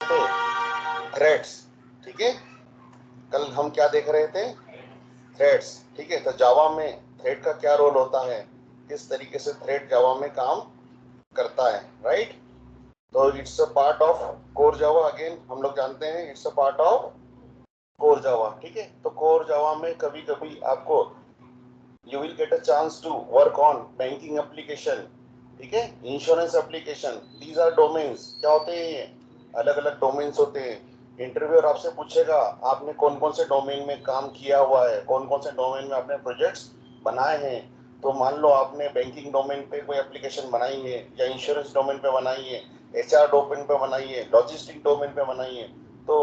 थे थ्रेड्स, ठीक है। कल हम क्या देख रहे थे, थ्रेड्स, ठीक है। तो जावा में थ्रेड का क्या रोल होता है, किस तरीके से थ्रेड जावा में काम करता है, राइट। तो it's a part of core Java, again हम लोग जानते हैं it's a part of core Java, ठीक है। तो कोर जावा में कभी कभी आपको you will get a chance to work on banking application, ठीक है, insurance application, these are domains। क्या होते हैं ये, अलग अलग डोमेन्स होते हैं। इंटरव्यूअर आपसे पूछेगा आपने कौन कौन से डोमेन में काम किया हुआ है, कौन कौन से डोमेन में आपने प्रोजेक्ट्स बनाए हैं। तो मान लो आपने बैंकिंग डोमेन पे कोई एप्लीकेशन बनाई है, या इंश्योरेंस डोमेन पे बनाई है, एचआर डोमेन पे बनाई है, लॉजिस्टिक डोमेन पे बनाई है, तो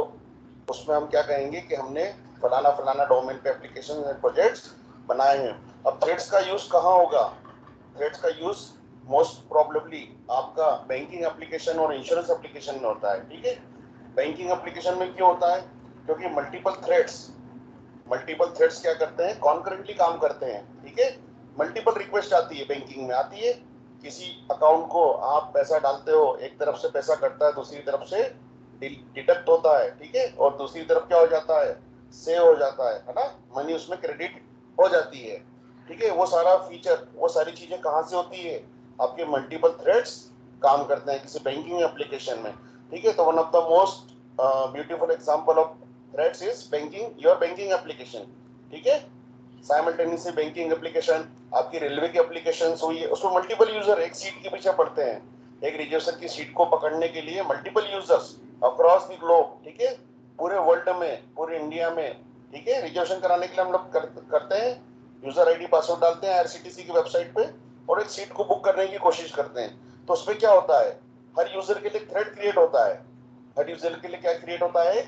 उसमें हम क्या कहेंगे कि हमने फलाना फलाना डोमेन पे एप्लीकेशन प्रोजेक्ट्स बनाए हैं। अब थ्रेड्स का यूज कहाँ होगा, थ्रेड्स का यूज मोस्ट प्रोबेबली आपका बैंकिंग एप्लीकेशन और इंश्योरेंस एप्लीकेशन में होता है, ठीक है। बैंकिंग एप्लीकेशन में क्यों होता है, क्योंकि मल्टीपल थ्रेड्स क्या करते हैं, कॉन्करेंटली काम करते हैं, ठीक है। मल्टीपल रिक्वेस्ट आती है, बैंकिंग में आती है, किसी अकाउंट को आप पैसा डालते हो, एक तरफ से पैसा कटता है, दूसरी तरफ से डिडक्ट होता है, ठीक है, और दूसरी तरफ क्या हो जाता है, सेव हो जाता है ना, मनी उसमें क्रेडिट हो जाती है, ठीक है। वो सारा फीचर, वो सारी चीजें कहाँ से होती है, आपके मल्टीपल थ्रेड्स काम करते हैं किसी बैंकिंग एप्लीकेशन में, ठीक है। तो one of the most beautiful example of threads is banking, your banking application, ठीक है। साइमल्टेनियसली बैंकिंग एप्लीकेशन, आपकी रेलवे की एप्लीकेशन हुई है, उसमें मल्टीपल यूजर एक सीट के पीछे पड़ते हैं, एक रिजर्वेशन की सीट को पकड़ने के लिए multiple users across the globe, ठीक है, पूरे वर्ल्ड में, पूरे इंडिया में, ठीक है। रिजर्वेशन कराने के लिए हम लोग करते हैं, यूजर आईडी पासवर्ड डालते हैं आईआरसीटीसी की वेबसाइट पे, और एक सीट को बुक करने की कोशिश करते हैं। तो उसमें क्या होता है, हर यूजर के लिए थ्रेड क्रिएट होता है, हर यूजर के लिए क्या क्रिएट होता है,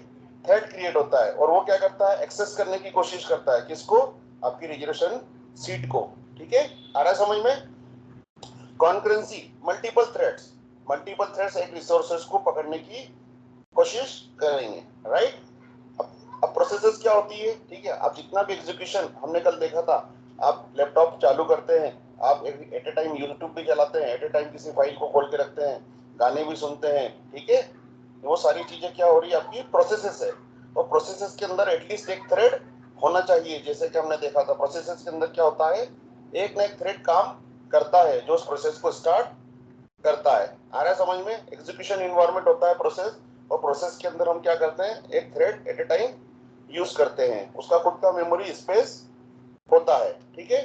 थ्रेड क्रिएट होता है, और वो क्या करता है, एक्सेस करने की कोशिश करता है, किसको, आपकी रिजर्वेशन सीट को, ठीक है। आ रहा है समझ में। कॉन्करेंसी, मल्टीपल थ्रेड्स एक रिसोर्सेज को पकड़ने की कोशिश करेंगे, राइट। अब प्रोसेसेस क्या होती है, ठीक है। आप जितना भी एग्जीक्यूशन हमने कल देखा था, आप लैपटॉप चालू करते हैं, आप एट ए टाइम यूट्यूब भी चलाते हैं, एट ए टाइम किसी फाइल को खोल के रखते हैं, गाने भी सुनते हैं, ठीक है। वो सारी चीजें क्या हो रही है, आपकी प्रोसेसेस है। और प्रोसेसेस के अंदर एटलीस्ट एक थ्रेड होना चाहिए, जैसे कि हमने देखा था प्रोसेसेस के अंदर क्या होता है, एक ना एक थ्रेड काम करता है जो उस प्रोसेस को स्टार्ट करता है। आ रहा है समझ में, एग्जीक्यूशन इन्वायरमेंट होता है प्रोसेस, और प्रोसेस के अंदर हम क्या करते हैं, एक thread at a time use करते हैं, उसका खुद का मेमोरी स्पेस होता है, ठीक है।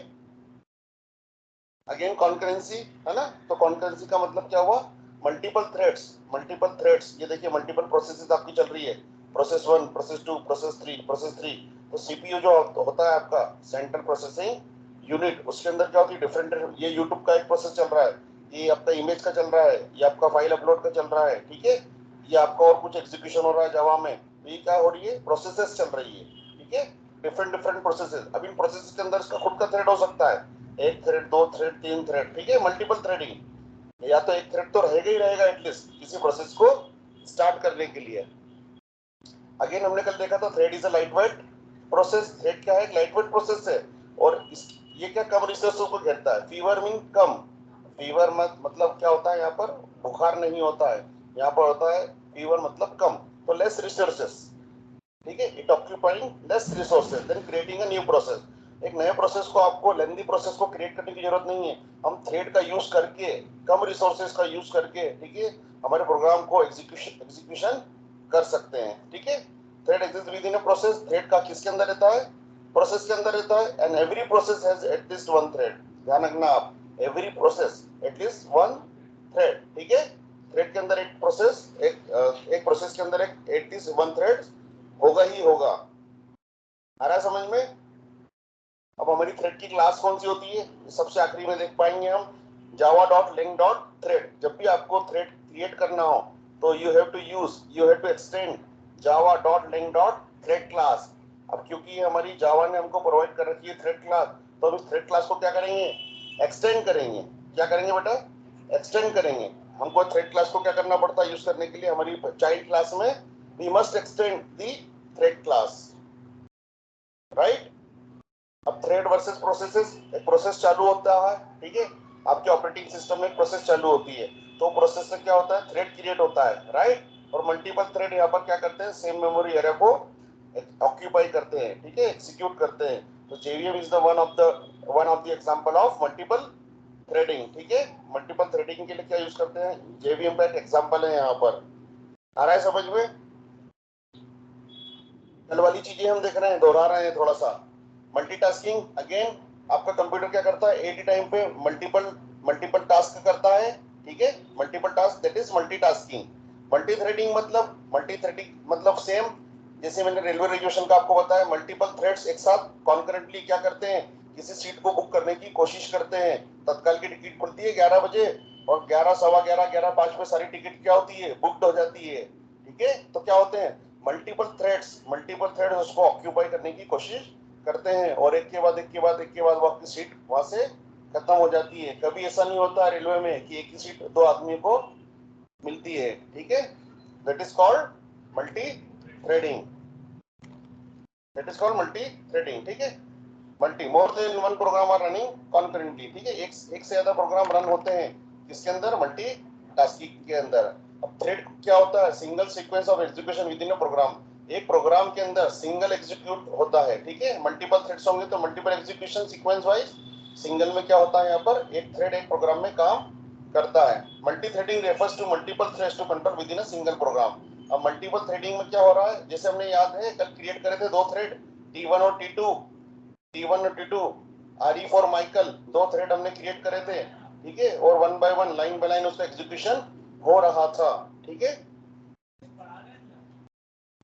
अगेन कॉन्करेंसी है ना, तो कॉन्करेंसी का मतलब क्या हुआ, मल्टीपल थ्रेड्स, ये देखिए मल्टीपल प्रोसेसेस आपकी चल रही है, प्रोसेस 1, प्रोसेस 2, प्रोसेस 3। तो सीपीयू जो होता है आपका सेंट्रल प्रोसेसिंग यूनिट, उसके अंदर क्या होती है, डिफरेंट, ये यूट्यूब का एक प्रोसेस चल रहा है, ये आपका इमेज का चल रहा है, ये आपका फाइल अपलोड का चल रहा है, ठीक है। ये आपका और कुछ एग्जीक्यूशन हो रहा है जावा में, तो ये क्या हो रही है, प्रोसेसेस चल रही है, ठीक है, डिफरेंट प्रोसेसेस। अब इन प्रोसेसेस के अंदर इसका खुद का थ्रेड हो सकता है, एक थ्रेड, दो थ्रेड, तीन थ्रेड, ठीक है, मल्टीपल थ्रेडिंग। या तो एक थ्रेड तो रहेगा ही रहेगा एटलीस्ट किसी प्रोसेस को स्टार्ट करने के लिए। अगेन हमने कल देखा था thread is a light weight process, thread क्या है, लाइट वेट प्रोसेस है, और ये क्या कम रिसोर्सों को घेरता है, फीवर मीन कम, फीवर मतलब क्या होता है, यहाँ पर बुखार नहीं होता है, यहाँ पर होता है फीवर मतलब कम, तो लेस रिसोर्सेस, ठीक है, it occupying less resources than creating a new process. एक नए प्रोसेस को, आपको लेंथी प्रोसेस को क्रिएट करने की जरूरत नहीं है, हम थ्रेड का यूज करके, कम रिसोर्सेज का यूज करके, ठीक है, हमारे प्रोग्राम को एग्जीक्यूशन कर सकते हैं, ठीक है। Thread exist with in a process, thread का किसके अंदर रहता है, प्रोसेस के अंदर रहता है, and every process has at least one thread, ध्यान रखना आप, every process at least one thread, ठीक है। थ्रेड के अंदर एक प्रोसेस, एक प्रोसेस के अंदर एक एटलीस्ट वन थ्रेड होगा ही होगा। आ रहा है समझ में। अब हमारी थ्रेड की क्लास कौन सी होती है, सबसे आखिरी में देख पाएंगे हम, java.lang.thread। जब भी आपको थ्रेड क्रिएट करना हो तो you have to extend java.lang.thread class. अब क्योंकि हमारी जावा ने हमको प्रोवाइड कर रखी है थ्रेड क्लास, तो हम इस थ्रेड क्लास को क्या करेंगे, एक्सटेंड करेंगे। क्या करेंगे बेटा, एक्सटेंड करेंगे। हमको थ्रेड क्लास को क्या करना पड़ता है यूज करने के लिए, हमारी चाइल्ड क्लास में we must extend the thread class, right. अब थ्रेड वर्सेस प्रोसेसेस, एक प्रोसेस चालू होता है, ठीक है, आपके ऑपरेटिंग सिस्टम में एक प्रोसेस चालू होती है, तो प्रोसेस से क्या होता है, थ्रेड क्रिएट होता है, राइट। और मल्टीपल थ्रेड यहाँ पर क्या करते हैं, सेम मेमोरी एरिया को ऑक्यूपाई करते हैं, ठीक है, एग्जीक्यूट करते हैं। तो JVM is the one of the example of multiple threading, ठीक है। मल्टीपल थ्रेडिंग के लिए क्या यूज करते हैं, JVM का एक एग्जांपल है यहाँ पर। आ रहा है समझ में? कल वाली चीजें हम देख रहे हैं, दोहरा रहे हैं थोड़ा सा। मल्टीटास्किंग, अगेन आपका कंप्यूटर क्या करता है, एक ही टाइम पे मल्टीपल टास्क करता है, ठीक है। Multiple task, that is multitasking. Multithreading मतलब सेम, जैसे मैंने रेलवे रेजुएशन का आपको बताया, मल्टीपल थ्रेड्स एक साथ कॉन्करेंटली क्या करते हैं, किसी सीट को बुक करने की कोशिश करते हैं। तत्काल की टिकट खुलती है 11 बजे और 11, सवा 11, 11:05 में सारी टिकट क्या होती है, बुकड हो जाती है, ठीक है। तो क्या होते हैं, मल्टीपल थ्रेड्स उसको ऑक्यूपाई करने की कोशिश करते हैं और एक के बाद वो आपकी सीट वहां से खत्म हो जाती है। कभी ऐसा नहीं होता रेलवे में कि एक ही सीट दो आदमी को मिलती है, ठीक है। That is called multi threading, ठीक है। Multi, more than one program are running concurrently, ठीक है। एक से ज्यादा प्रोग्राम रन होते हैं किसके अंदर, मल्टी टास्किंग के अंदर। अब थ्रेड क्या होता है, single sequence of execution within a program. एक प्रोग्राम के अंदर सिंगल एग्जीक्यूट होता है, ठीक है। मल्टीपल थ्रेड्स होंगे तो multiple execution sequence wise. Single में क्या होता है, यहाँ पर एक थ्रेड एक प्रोग्राम में काम करता है। Multi threading refers to multiple threads to control within a single program. अब मल्टीपल थ्रेडिंग में क्या हो रहा है, जैसे हमने याद है कल क्रिएट करे थे दो थ्रेड, T1 और T2 RE फॉर माइकल, दो थ्रेड हमने क्रिएट करे थे, ठीक है। और one by one, line by line उसका एग्जीक्यूशन हो रहा था, ठीक है।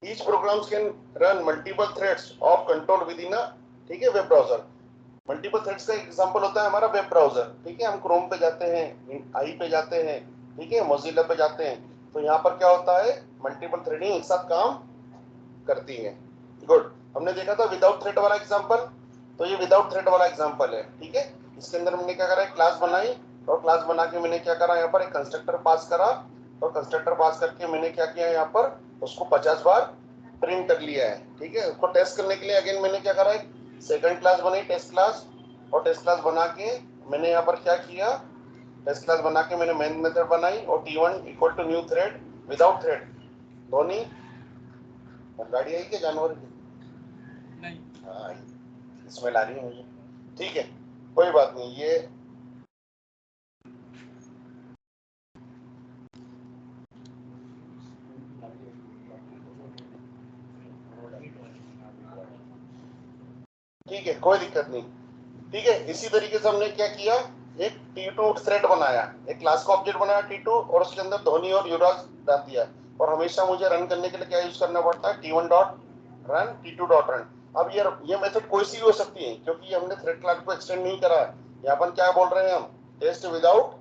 Each programs can run multiple threads of control within a, ठीक है, वेब ब्राउजर। मल्टीपल थ्रेड्स का एग्जांपल होता है हमारा वेब ब्राउजर, ठीक है। हम क्रोम पे जाते हैं, आई पे जाते हैं, ठीक है, मोजिला पे जाते हैं। तो यहाँ पर क्या होता है, मल्टीपल थ्रेडिंग एक साथ काम करती है। गुड, हमने देखा था विदाउट थ्रेड वाला एग्जांपल, तो ये विदाउट थ्रेड वाला एग्जांपल है, ठीक है। इसके अंदर मैंने क्या करा है, क्लास बनाई और क्लास बना के मैंने क्या करा, यहाँ पर एक कंस्ट्रक्टर पास करा और कंस्ट्रक्टर पास करके मैंने क्या किया, यहाँ पर उसको 50 बार प्रिंट कर लिया है, ठीक है। उसको टेस्ट करने के लिए अगेन मैंने क्या करा है, सेकंड क्लास बनाई, टेस्ट क्लास, और टेस्ट क्लास बना के मैंने यहाँ पर क्या किया, टेस्ट क्लास बना के मैंने मेन मेथड बनाई और T1 equal to new thread without thread. Dhoni गाड़ी आई क्या जानवर की? नहीं, हाँ इसमें ला रही है मुझे, ठीक है, कोई बात नहीं। ये ठीक है, कोई दिक्कत नहीं, ठीक है। इसी तरीके से हमने क्या किया, एक T2 थ्रेड बनाया, एक क्लास का ऑब्जेक्ट बनाया T2 और उसके अंदर धोनी और युवराज डाल दिया। और हमेशा मुझे रन करने के लिए क्या यूज करना पड़ता है, T1 dot run, T2 dot run. अब ये मेथड कोई सी भी हो सकती है क्योंकि हमने थ्रेड क्लास को एक्सटेंड नहीं करा है। यहाँ पर क्या बोल रहे हैं हम, टेस्ट विदाउट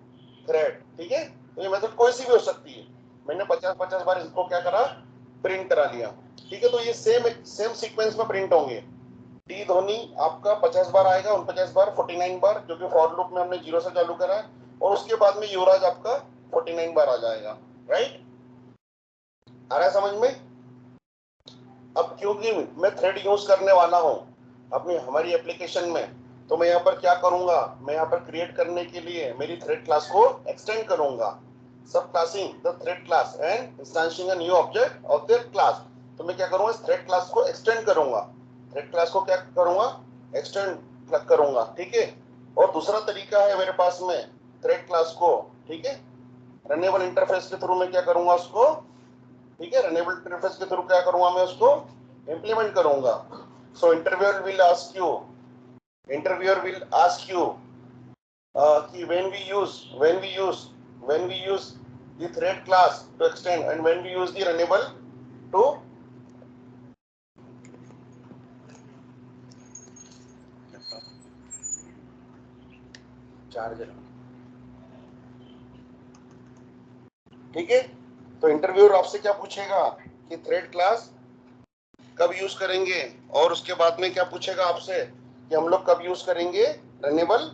थ्रेड, ठीक है। तो ये मेथड कोई सी भी हो सकती है। मैंने 50-50 बार इसको क्या करा, प्रिंट करा लिया, ठीक है। तो ये सेम सीक्वेंस में प्रिंट होंगे। टी धोनी आपका 50 बार आएगा, 49 बार, 49 बार, जो कि फॉर लूप में हमने 0 से चालू करा है। और उसके बाद में युवराज आपका 49 बार आ जाएगा, राइट। आ रहा है समझ में? अब क्योंकि मैं थ्रेड यूज करने वाला हूं अपनी हमारी एप्लीकेशन में, तो मैं यहाँ पर क्या करूंगा, मैं यहाँ पर क्रिएट करने के लिए मेरी थ्रेड क्लास को एक्सटेंड करूंगा, subclassing the thread class and instantiating a new object of that class. तो मैं क्या करूंगा, इस थ्रेड क्लास को एक्सटेंड करूंगा, थ्रेड क्लास को क्या करूंगा, एक्सटेंड करूंगा, ठीक है। और दूसरा तरीका है मेरे पास में थ्रेड क्लास को, ठीक है, रनेबल इंटरफेस के थ्रू मैं क्या करूंगा उसको, ठीक है, रनेबल इंटरफेस के थ्रू क्या करूंगा, मैं उसको इंप्लीमेंट करूंगा। सो इंटरव्यूअर विल आस्क यू कि when we use the thread class to extend and when we use the runnable to charger, ठीक है। तो इंटरव्यूअर आपसे क्या पूछेगा कि थ्रेड क्लास कब यूज करेंगे, और उसके बाद में क्या पूछेगा आपसे कि हम लोग कब यूज करेंगे रनेबल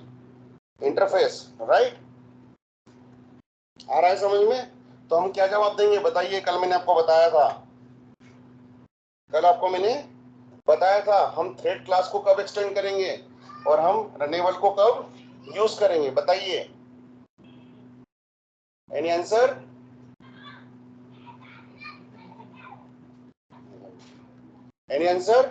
इंटरफेस, राइट। आ रहा है समझ में? तो हम क्या जवाब देंगे बताइए। कल मैंने आपको बताया था हम थ्रेड क्लास को कब एक्सटेंड करेंगे और हम रनेबल को कब यूज करेंगे, बताइए। Any answer? Any answer?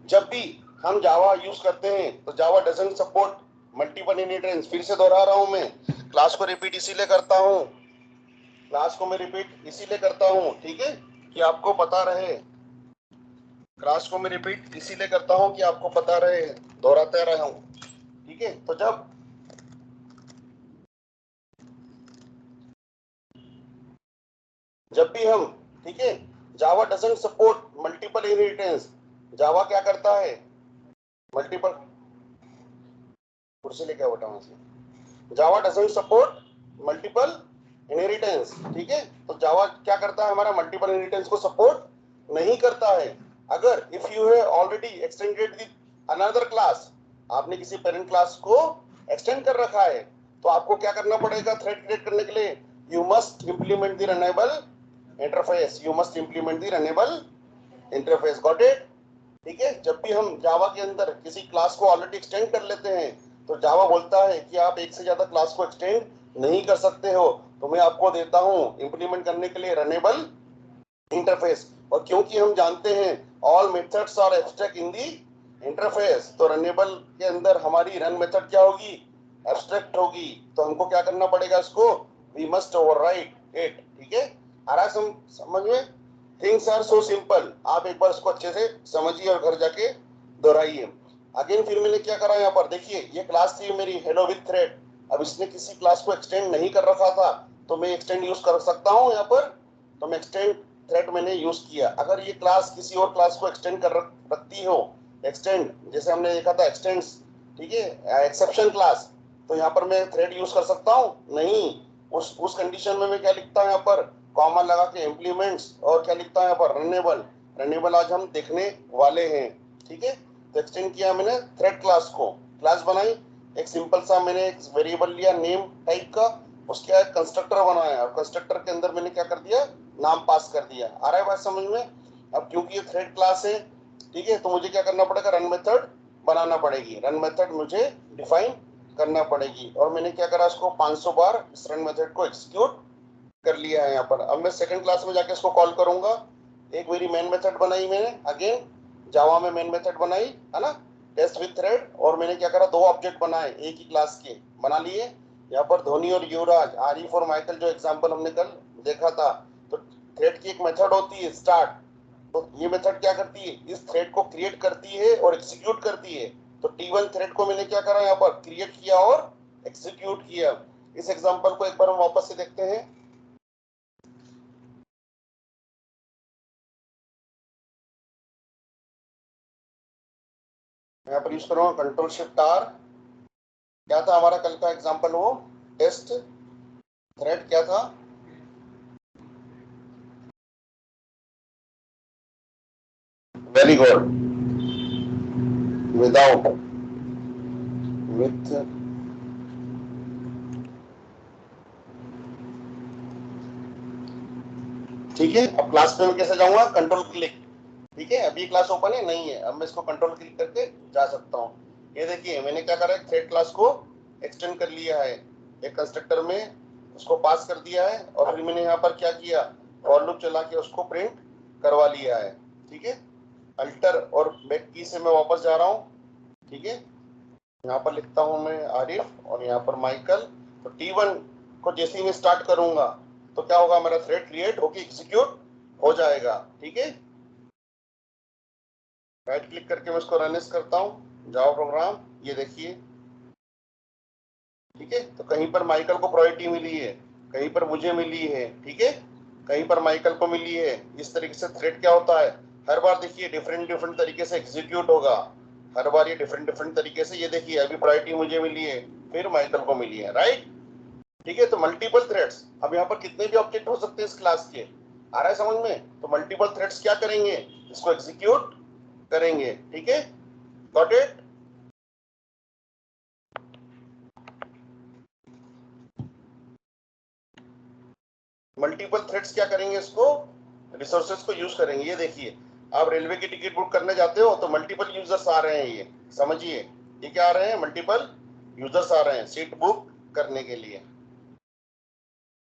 जब भी हम जावा यूज करते हैं तो जावा डजंट सपोर्ट मल्टीपल इनहेरिटेंस। फिर से दोहरा रहा हूं मैं, क्लास को रिपीट इसीलिए करता हूं, क्लास को मैं रिपीट इसीलिए करता हूं, ठीक है, कि आपको पता रहे। क्लास को मैं रिपीट इसीलिए करता हूं कि आपको पता रहे, दोहराते रहा हूं, ठीक है। तो जब भी हम, ठीक है, Java doesn't support multiple inheritance, जावा क्या करता है, मल्टीपल, कुर्सी लेके उठा से, जावा डजंट सपोर्ट मल्टीपल इनहेरिटेंस, ठीक है। तो जावा क्या करता है, हमारा मल्टीपल इनहेरिटेंस को सपोर्ट नहीं करता है। अगर if you have already extended the another class, आपने किसी पेरेंट क्लास को एक्सटेंड कर रखा है, तो आपको क्या करना पड़ेगा थ्रेड क्रिएट करने के लिए, you must implement the runnable interface, you must implement the runnable interface, got it, ठीक है। जब भी हम जावा के अंदर किसी क्लास को ऑलरेडी एक्सटेंड कर लेते हैं, तो जावा बोलता है कि आप एक से ज्यादा क्लास को एक्सटेंड नहीं कर सकते हो, तो मैं आपको देता हूं इंप्लीमेंट करने के लिए रनेबल इंटरफेस। और क्योंकि हम जानते हैं all methods are abstract in the interface, तो रनेबल के अंदर हमारी रन मेथड क्या होगी, एब्स्ट्रैक्ट होगी। तो हमको क्या करना पड़ेगा, इसको वी मस्ट ओवरराइट इट, ठीक है। आ रहा समझ में? थिंग्स आर सो सिंपल, आप एक बार इसको अच्छे से समझिए और घर जाके दोहराइए। अगेन फिर मैंने क्या करा, यहाँ पर देखिए, ये क्लास थी मेरी हेलो विद थ्रेड। अब इसने किसी क्लास को एक्सटेंड नहीं कर रखा था, तो मैं एक्सटेंड यूज कर सकता हूँ यहाँ पर, तो मैं एक्सटेंड थ्रेड मैंने यूज किया। अगर ये क्लास किसी और क्लास को एक्सटेंड कर रखती हो, एक्सटेंड जैसे हमने देखा था एक्सटेंड्स, ठीक है, एक्सेप्शन क्लास, तो यहाँ पर मैं थ्रेड यूज कर सकता हूँ नहीं। उस कंडीशन में मैं क्या लिखता हूँ यहाँ पर, कॉमा लगा के इम्प्लीमेंट्स, और क्या लिखता हूँ यहाँ पर, रनेबल। रनेबल आज हम देखने वाले हैं, ठीक है। तो एक्सटेंड किया मैंने थ्रेड क्लास को, क्लास बनाई, एक सिंपल सा मैंने एक वेरिएबल लिया नेम टाइप का, उसके एक कंस्ट्रक्टर बनाया, और कंस्ट्रक्टर के अंदर मैंने क्या कर दिया, नाम पास कर दिया। आ रहा है बात समझ में? अब क्योंकि ये थ्रेड क्लास है, ठीक है, तो मुझे क्या करना पड़ेगा, रन मेथड बनाना पड़ेगी, रन मेथड मुझे डिफाइन करना पड़ेगी। और मैंने क्या करा, इसको 500 बार इस रन मेथड को एग्जीक्यूट कर लिया है यहाँ पर। अब मैं सेकंड क्लास में जाके इसको कॉल करूंगा, एक मेरी मेन मेथड बनाई मैंने, अगेन जावा में मेन मेथड बनाई है ना, टेस्ट विद थ्रेड। और मैंने क्या करा, दो ऑब्जेक्ट बनाए एक ही क्लास के बना लिए, यहाँ पर धोनी और युवराज, आरिफ और माइकल, जो एग्जांपल हमने कल देखा था। तो थ्रेड की एक मेथड होती है स्टार्ट, तो ये मेथड क्या करती है, इस थ्रेड को क्रिएट करती है और एग्जीक्यूट करती है। तो T1 थ्रेड को मैंने क्या करा, यहाँ पर क्रिएट किया और एग्जीक्यूट किया। इस एग्जांपल को एक बार हम वापस से देखते हैं। यहाँ पर यूज करूंगा कंट्रोल शिफ्ट आर। क्या था हमारा कल का एग्जांपल, वो टेस्ट थ्रेड क्या था, वेरी गुड, विदाउट, विथ, ठीक है। अब क्लास पे मैं कैसे जाऊंगा, कंट्रोल क्लिक, ठीक है। अभी क्लास ओपन है नहीं है, अब मैं इसको कंट्रोल क्लिक करके जा सकता हूँ। ये देखिए मैंने क्या करा, थ्रेड क्लास को एक्सटेंड कर लिया है, एक कंस्ट्रक्टर में उसको पास कर दिया है, और फिर मैंने यहाँ पर क्या किया, फॉर लूप चला के उसको प्रिंट करवा लिया है, ठीक है। अल्टर और बैक की से मैं वापस जा रहा हूँ, ठीक है। यहाँ पर लिखता हूँ मैं आरिफ और यहाँ पर माइकल। तो T1 को जैसे ही मैं स्टार्ट करूंगा, तो क्या होगा, मेरा थ्रेड क्रिएट होके एग्जीक्यूट हो जाएगा, ठीक है। राइट क्लिक करके मैं इसको रन करता हूँ, जावा प्रोग्राम, ये देखिए, ठीक है। तो कहीं पर माइकल को प्रायोरिटी मिली है, कहीं पर मुझे मिली है, ठीक है, कहीं पर माइकल को मिली है। इस तरीके से थ्रेड क्या होता है, हर बार देखिए डिफरेंट डिफरेंट तरीके से एग्जीक्यूट होगा, हर बार ये डिफरेंट डिफरेंट तरीके से। ये देखिए अभी प्रायोरिटी मुझे मिली है, फिर माइकल को मिली है, राइट, ठीक है। तो मल्टीपल थ्रेड्स, अब यहाँ पर कितने भी ऑब्जेक्ट हो सकते हैं इस क्लास के, आ रहा है समझ में? तो मल्टीपल थ्रेड्स क्या करेंगे, इसको एग्जीक्यूट करेंगे, ठीक है, गॉट इट। मल्टीपल थ्रेड्स क्या करेंगे, इसको रिसोर्सेज को यूज करेंगे। ये देखिए आप रेलवे की टिकट बुक करने जाते हो तो मल्टीपल यूजर्स आ रहे हैं, ये समझिए, ये क्या आ रहे हैं, मल्टीपल यूजर्स आ रहे हैं सीट बुक करने के लिए,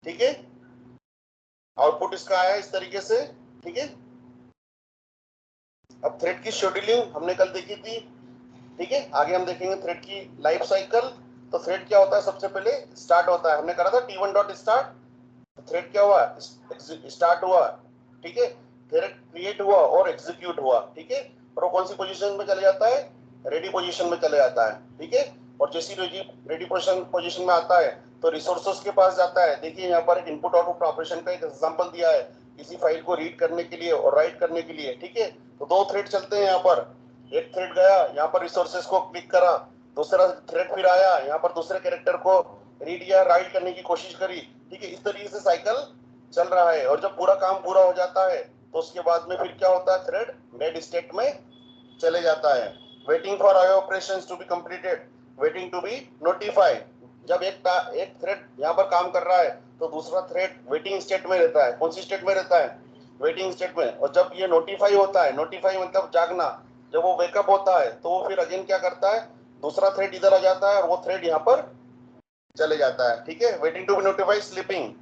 ठीक है। आउटपुट इसका आया इस तरीके से, ठीक है। अब थ्रेड की शेड्यूलिंग हमने कल देखी थी, ठीक है। आगे हम देखेंगे थ्रेड की लाइफ साइकिल। तो थ्रेड क्या होता है, सबसे पहले स्टार्ट होता है, हमने करा था T1 डॉट स्टार्ट। थ्रेड क्या हुआ, स्टार्ट हुआ, ठीक है। थ्रेड क्रिएट हुआ और एग्जीक्यूट हुआ, ठीक है। और वो कौन सी पोजीशन में चले जाता है, रेडी पोजीशन में चले जाता है, ठीक है। और जैसी रेडी पोजीशन में आता है तो रिसोर्सेस के पास जाता है। देखिए यहाँ पर एक इनपुट आउटपुट ऑपरेशन का एक एग्जांपल दिया है, किसी फाइल को रीड करने के लिए और राइट करने के लिए, ठीक है। तो दो थ्रेड चलते हैं यहाँ पर। एक थ्रेड गया यहाँ पर रिसोर्सेस को क्लिक करा, दूसरा थ्रेड फिर आया यहाँ पर दूसरे कैरेक्टर को रीड या राइट करने की कोशिश करी, ठीक है। इस तरीके से साइकिल चल रहा है। और जब पूरा काम पूरा हो जाता है तो उसके बाद में फिर क्या होता है, थ्रेड डेड स्टेट में चले जाता है। Waiting for IO operations to be completed, waiting to be notified. जब एक थ्रेड यहाँ पर काम कर रहा है तो दूसरा थ्रेड वेटिंग स्टेट में रहता है। कौन सी स्टेट में रहता है, वेटिंग स्टेट में। और जब ये नोटिफाई होता है, नोटिफाई मतलब जागना, जब वो वेकअप होता है तो वो फिर अगेन क्या करता है, दूसरा थ्रेड इधर आ जाता है और वो थ्रेड यहाँ पर चले जाता है, ठीक है। Waiting to be notified sleeping,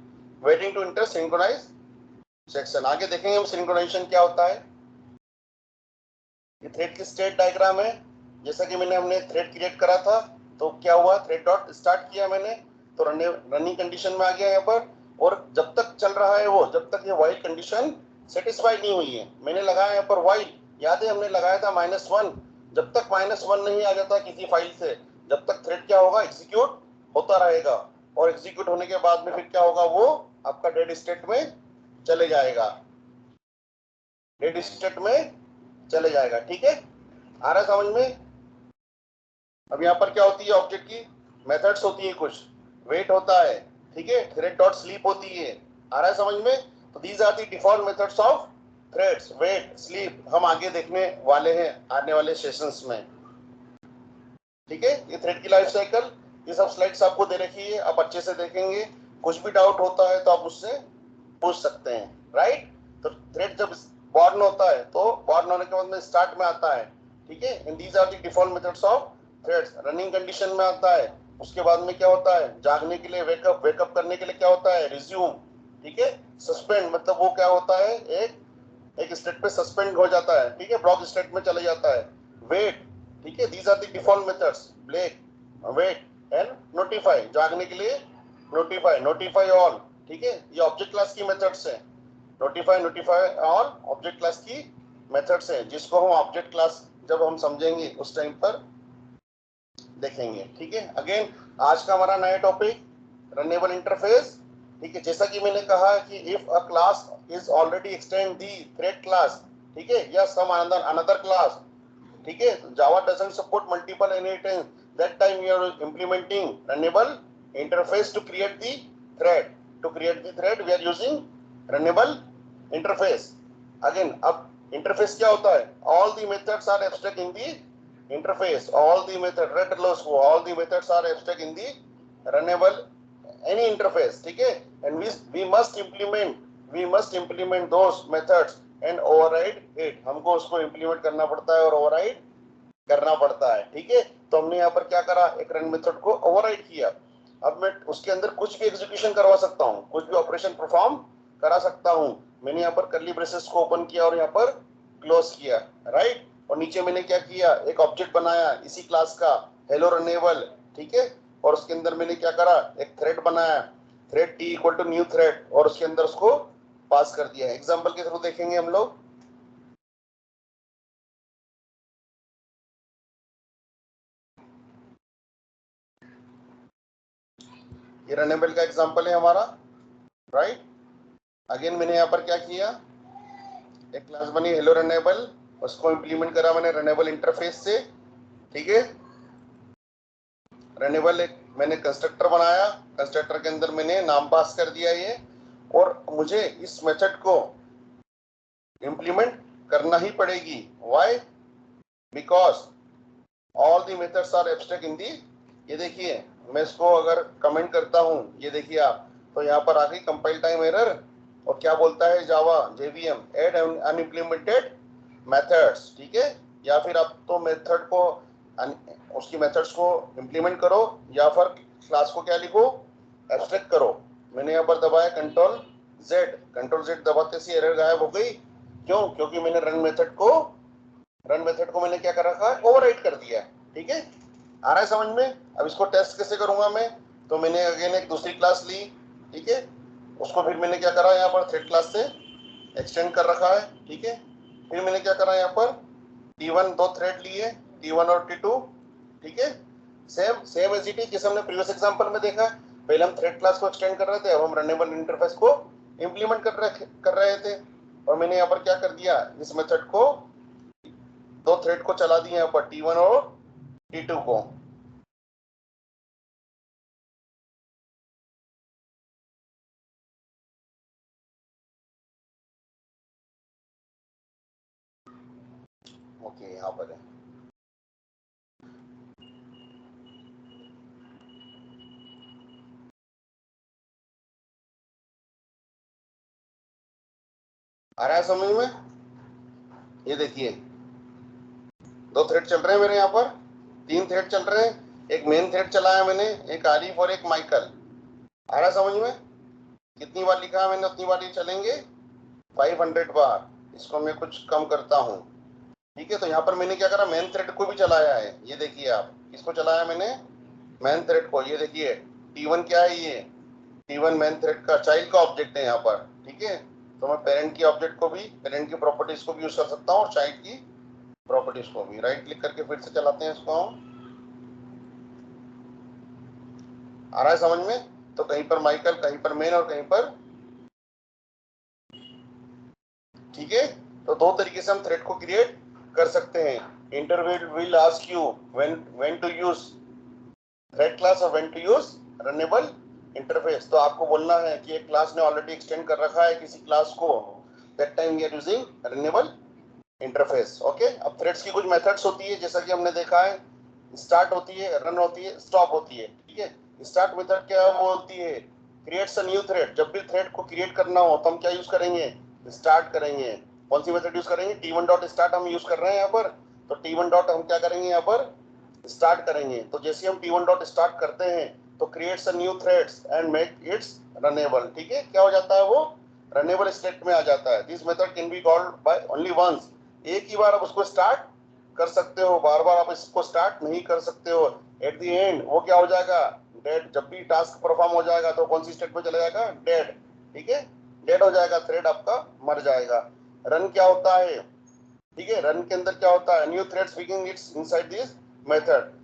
waiting to enter synchronize section. आगे देखेंगे हम सिंक्रोनाइजेशन क्या होता है। ये थ्रेड की स्टेट डायग्राम है। जैसा कि हमने थ्रेड क्रिएट करा था तो क्या हुआ, थ्रेड डॉट स्टार्ट किया मैंने तो रनिंग कंडीशन में आ गया यहाँ पर। और जब तक चल रहा है वो, जब तक ये व्हाइल कंडीशन सेटिस्फाई नहीं हुई है, मैंने लगाया यहाँ पर व्हाइल, याद है हमने लगाया था -1। जब तक -1 नहीं आ जाता किसी फाइल से, जब तक थ्रेड क्या होगा, एग्जीक्यूट होता रहेगा। और एग्जीक्यूट होने के बाद में फिर क्या होगा, वो आपका डेड स्टेट में चले जाएगा, डेड स्टेट में चले जाएगा, ठीक है। आ रहा है समझ में। अब यहाँ पर क्या होती है, ऑब्जेक्ट की मेथड्स होती है कुछ, वेट होता है, ठीक है, थ्रेड डॉट स्लीप होती है। आ रहा है समझ में। तो these are the default methods of threads, wait, sleep. हम आगे देखने वाले हैं आने वाले सेशंस में, ठीक है। ये थ्रेड की लाइफ साइकिल, ये सब स्लाइड्स आपको दे रखी है, आप अच्छे से देखेंगे। कुछ भी डाउट होता है तो आप उससे पूछ सकते हैं, राइट। तो थ्रेड जब बॉर्न होता है तो बॉर्न होने के बाद में स्टार्ट में आता है, ठीक है। And these are the default methods of threads. Running condition में आता है, उसके बाद में क्या होता है, जागने के लिए वेकअप, वेकअप करने के लिए क्या होता है, रिज्यूम, ठीक है। सस्पेंड मतलब वो क्या होता है, एक स्टेट पे सस्पेंड हो जाता है, ठीक है, ब्लॉक स्टेट में चले जाता है। वेट, ठीक है, these are the default methods, break, wait and notify, जागने के लिए नोटिफाई, नोटिफाई ऑल, ठीक है। ये ऑब्जेक्ट क्लास की मेथड्स है। Notify, notify all object class की मेथड्स है, जिसको हम ऑब्जेक्ट क्लास जब हम समझेंगे उस टाइम पर देखेंगे, ठीक है। अगेन आज का हमारा नया टॉपिक रनेबल इंटरफेस, ठीक है। जैसा कि मैंने कहा कि if a class is already extend the thread class, ठीक है, या सम अनदर क्लास, ठीक है। Java doesn't support multiple inheritance, that time you are implementing runnable interface to create the thread, to create the thread we are using runnable interface. Again अब interface क्या होता है, all the methods are abstract in the interface, all the method red logo, all the methods are abstract in the runnable any interface, ठीक है। and we must implement those methods and override it, हमको उसको implement करना पड़ता है और override करना पड़ता है, ठीक है। तो हमने यहाँ पर क्या करा, एक रन मेथड को ओवरराइड किया। अब मैं उसके अंदर कुछ भी एग्जीक्यूशन करवा सकता हूँ, कुछ भी ऑपरेशन परफॉर्म करा सकता हूँ। मैंने यहाँ पर कर्ली ब्रेसेस को ओपन किया और यहाँ पर क्लोज किया, राइट। और नीचे मैंने क्या किया, एक ऑब्जेक्ट बनाया इसी क्लास का, हेलो रनेबल, ठीक है। और उसके अंदर मैंने क्या करा, एक थ्रेड बनाया, thread T equal to new thread, और उसके अंदर उसको पास कर दिया। एग्जाम्पल के थ्रू देखेंगे हम लोग। ये रनेबल का एग्जाम्पल है हमारा, राइट। अगेन मैंने यहाँ पर क्या किया, एक क्लास बनी हेलो रनेबल, उसको इंप्लीमेंट करा मैंने रनेबल इंटरफेस से, ठीक है। रनेबल एक मैंने कंस्ट्रक्टर बनाया, कंस्ट्रक्टर के अंदर मैंने नाम पास कर दिया ये, और मुझे इस मेथड को इंप्लीमेंट करना ही पड़ेगी। Why, because all the methods are abstract in the, ये देखिए मैं इसको अगर कमेंट करता हूँ, ये देखिए आप, तो यहाँ पर आ गई कंपाइल टाइम एरर। और क्या बोलता है जावा जेवीएम, एड अनइम्प्लीमेंटेड मेथड्स, ठीक है। या फिर आप तो मेथड को उसकी मेथड्स को इंप्लीमेंट करो, या फिर क्लास को क्या लिखो, एब्स्ट्रैक्ट करो। मैंने यहाँ पर दबाया कंट्रोल जेड दबाते से एरर गायब हो गई। क्यों, क्योंकि मैंने रन मेथड को रन मेथड को मैंने क्या कर रखा है, ओवरराइट कर दिया है। ठीक है, आ रहा है समझ में? अब इसको टेस्ट कैसे करूंगा मैं, तो मैंने अगेन एक दूसरी क्लास ली, ठीक है, उसको फिर मैंने क्या करा यहाँ पर थ्रेड क्लास से एक्सटेंड कर रखा है। ठीक है, फिर मैंने क्या करा यहाँ पर T1 दो थ्रेड लिए, T1 और T2। ठीक है, same same as it is जैसे हमने प्रीवियस एग्जांपल में देखा। पहले हम थ्रेड क्लास को एक्सटेंड कर रहे थे, अब हम रनेबल इंटरफेस को इंप्लीमेंट कर रहे थे। और मैंने यहाँ पर क्या कर दिया, इस मेथड को दो थ्रेड को चला दिया यहाँ पर T1 और T2 को। ओके, यहाँ पर है। आ रहा है समझ में? ये देखिए दो थ्रेड चल रहे हैं मेरे यहाँ पर, तीन थ्रेड चल रहे हैं। एक मेन थ्रेड चलाया मैंने, एक आरिफ और एक माइकल। आ रहा है समझ में? कितनी बार लिखा है मैंने उतनी बार ये चलेंगे, 500 बार। इसको मैं कुछ कम करता हूँ। ठीक है, तो यहाँ पर मैंने क्या करा, मेन थ्रेड को भी चलाया है। ये देखिए आप, किसको चलाया मैंने, मेन थ्रेड को। ये देखिए T1 क्या है, ये T1 मेन थ्रेड का चाइल्ड का ऑब्जेक्ट है यहाँ पर। ठीक है, तो मैं पेरेंट की ऑब्जेक्ट को भी, पेरेंट की प्रॉपर्टीज को भी यूज कर सकता हूँ और चाइल्ड की प्रॉपर्टीज को भी। राइट क्लिक करके फिर से चलाते हैं इसको हम। आ रहा है समझ में? तो कहीं पर माइकल, कहीं पर मेन और कहीं पर, ठीक है। तो दो तरीके से हम थ्रेड को क्रिएट कर सकते हैं। Interview will ask you when to use thread class और when to use runnable interface. तो आपको बोलना है कि एक क्लास ने ऑलरेडी एक्सटेंड कर रखा है किसी क्लास को, that time we are using runnable interface. Okay, अब थ्रेड्स की कुछ मेथड्स होती है, जैसा कि हमने देखा है, स्टार्ट होती है, रन होती है, स्टॉप होती है। ठीक है, स्टार्ट मेथड क्या होती है, क्रिएट्स अ न्यू थ्रेड। जब भी थ्रेड को क्रिएट करना हो तो हम क्या यूज करेंगे, स्टार्ट करेंगे। कौन सी मेथड यूज करेंगे, T1 डॉट स्टार्ट हम यूज कर रहे हैं यहाँ पर। तो T1 डॉट हम क्या करेंगे यहाँ पर, स्टार्ट करेंगे। तो जैसे हम T1 डॉट स्टार्ट करते हैं तो creates a new threads and make it's runnable. ठीक है, क्या हो जाता है, वो रनेबल स्टेट में आ जाता है। This method can be called by only once. एक ही बार आप उसको स्टार्ट कर सकते हो, बार बार आप इसको स्टार्ट नहीं कर सकते हो। एट द एंड वो क्या हो जाएगा, डेड। जब भी टास्क परफॉर्म हो जाएगा तो कौन सी स्टेट में चला जाएगा, डेड। ठीक है, डेड हो जाएगा, थ्रेड आपका मर जाएगा। रन क्या होता है, ठीक है, रन के अंदर क्या होता है, new threads begin it's inside this method.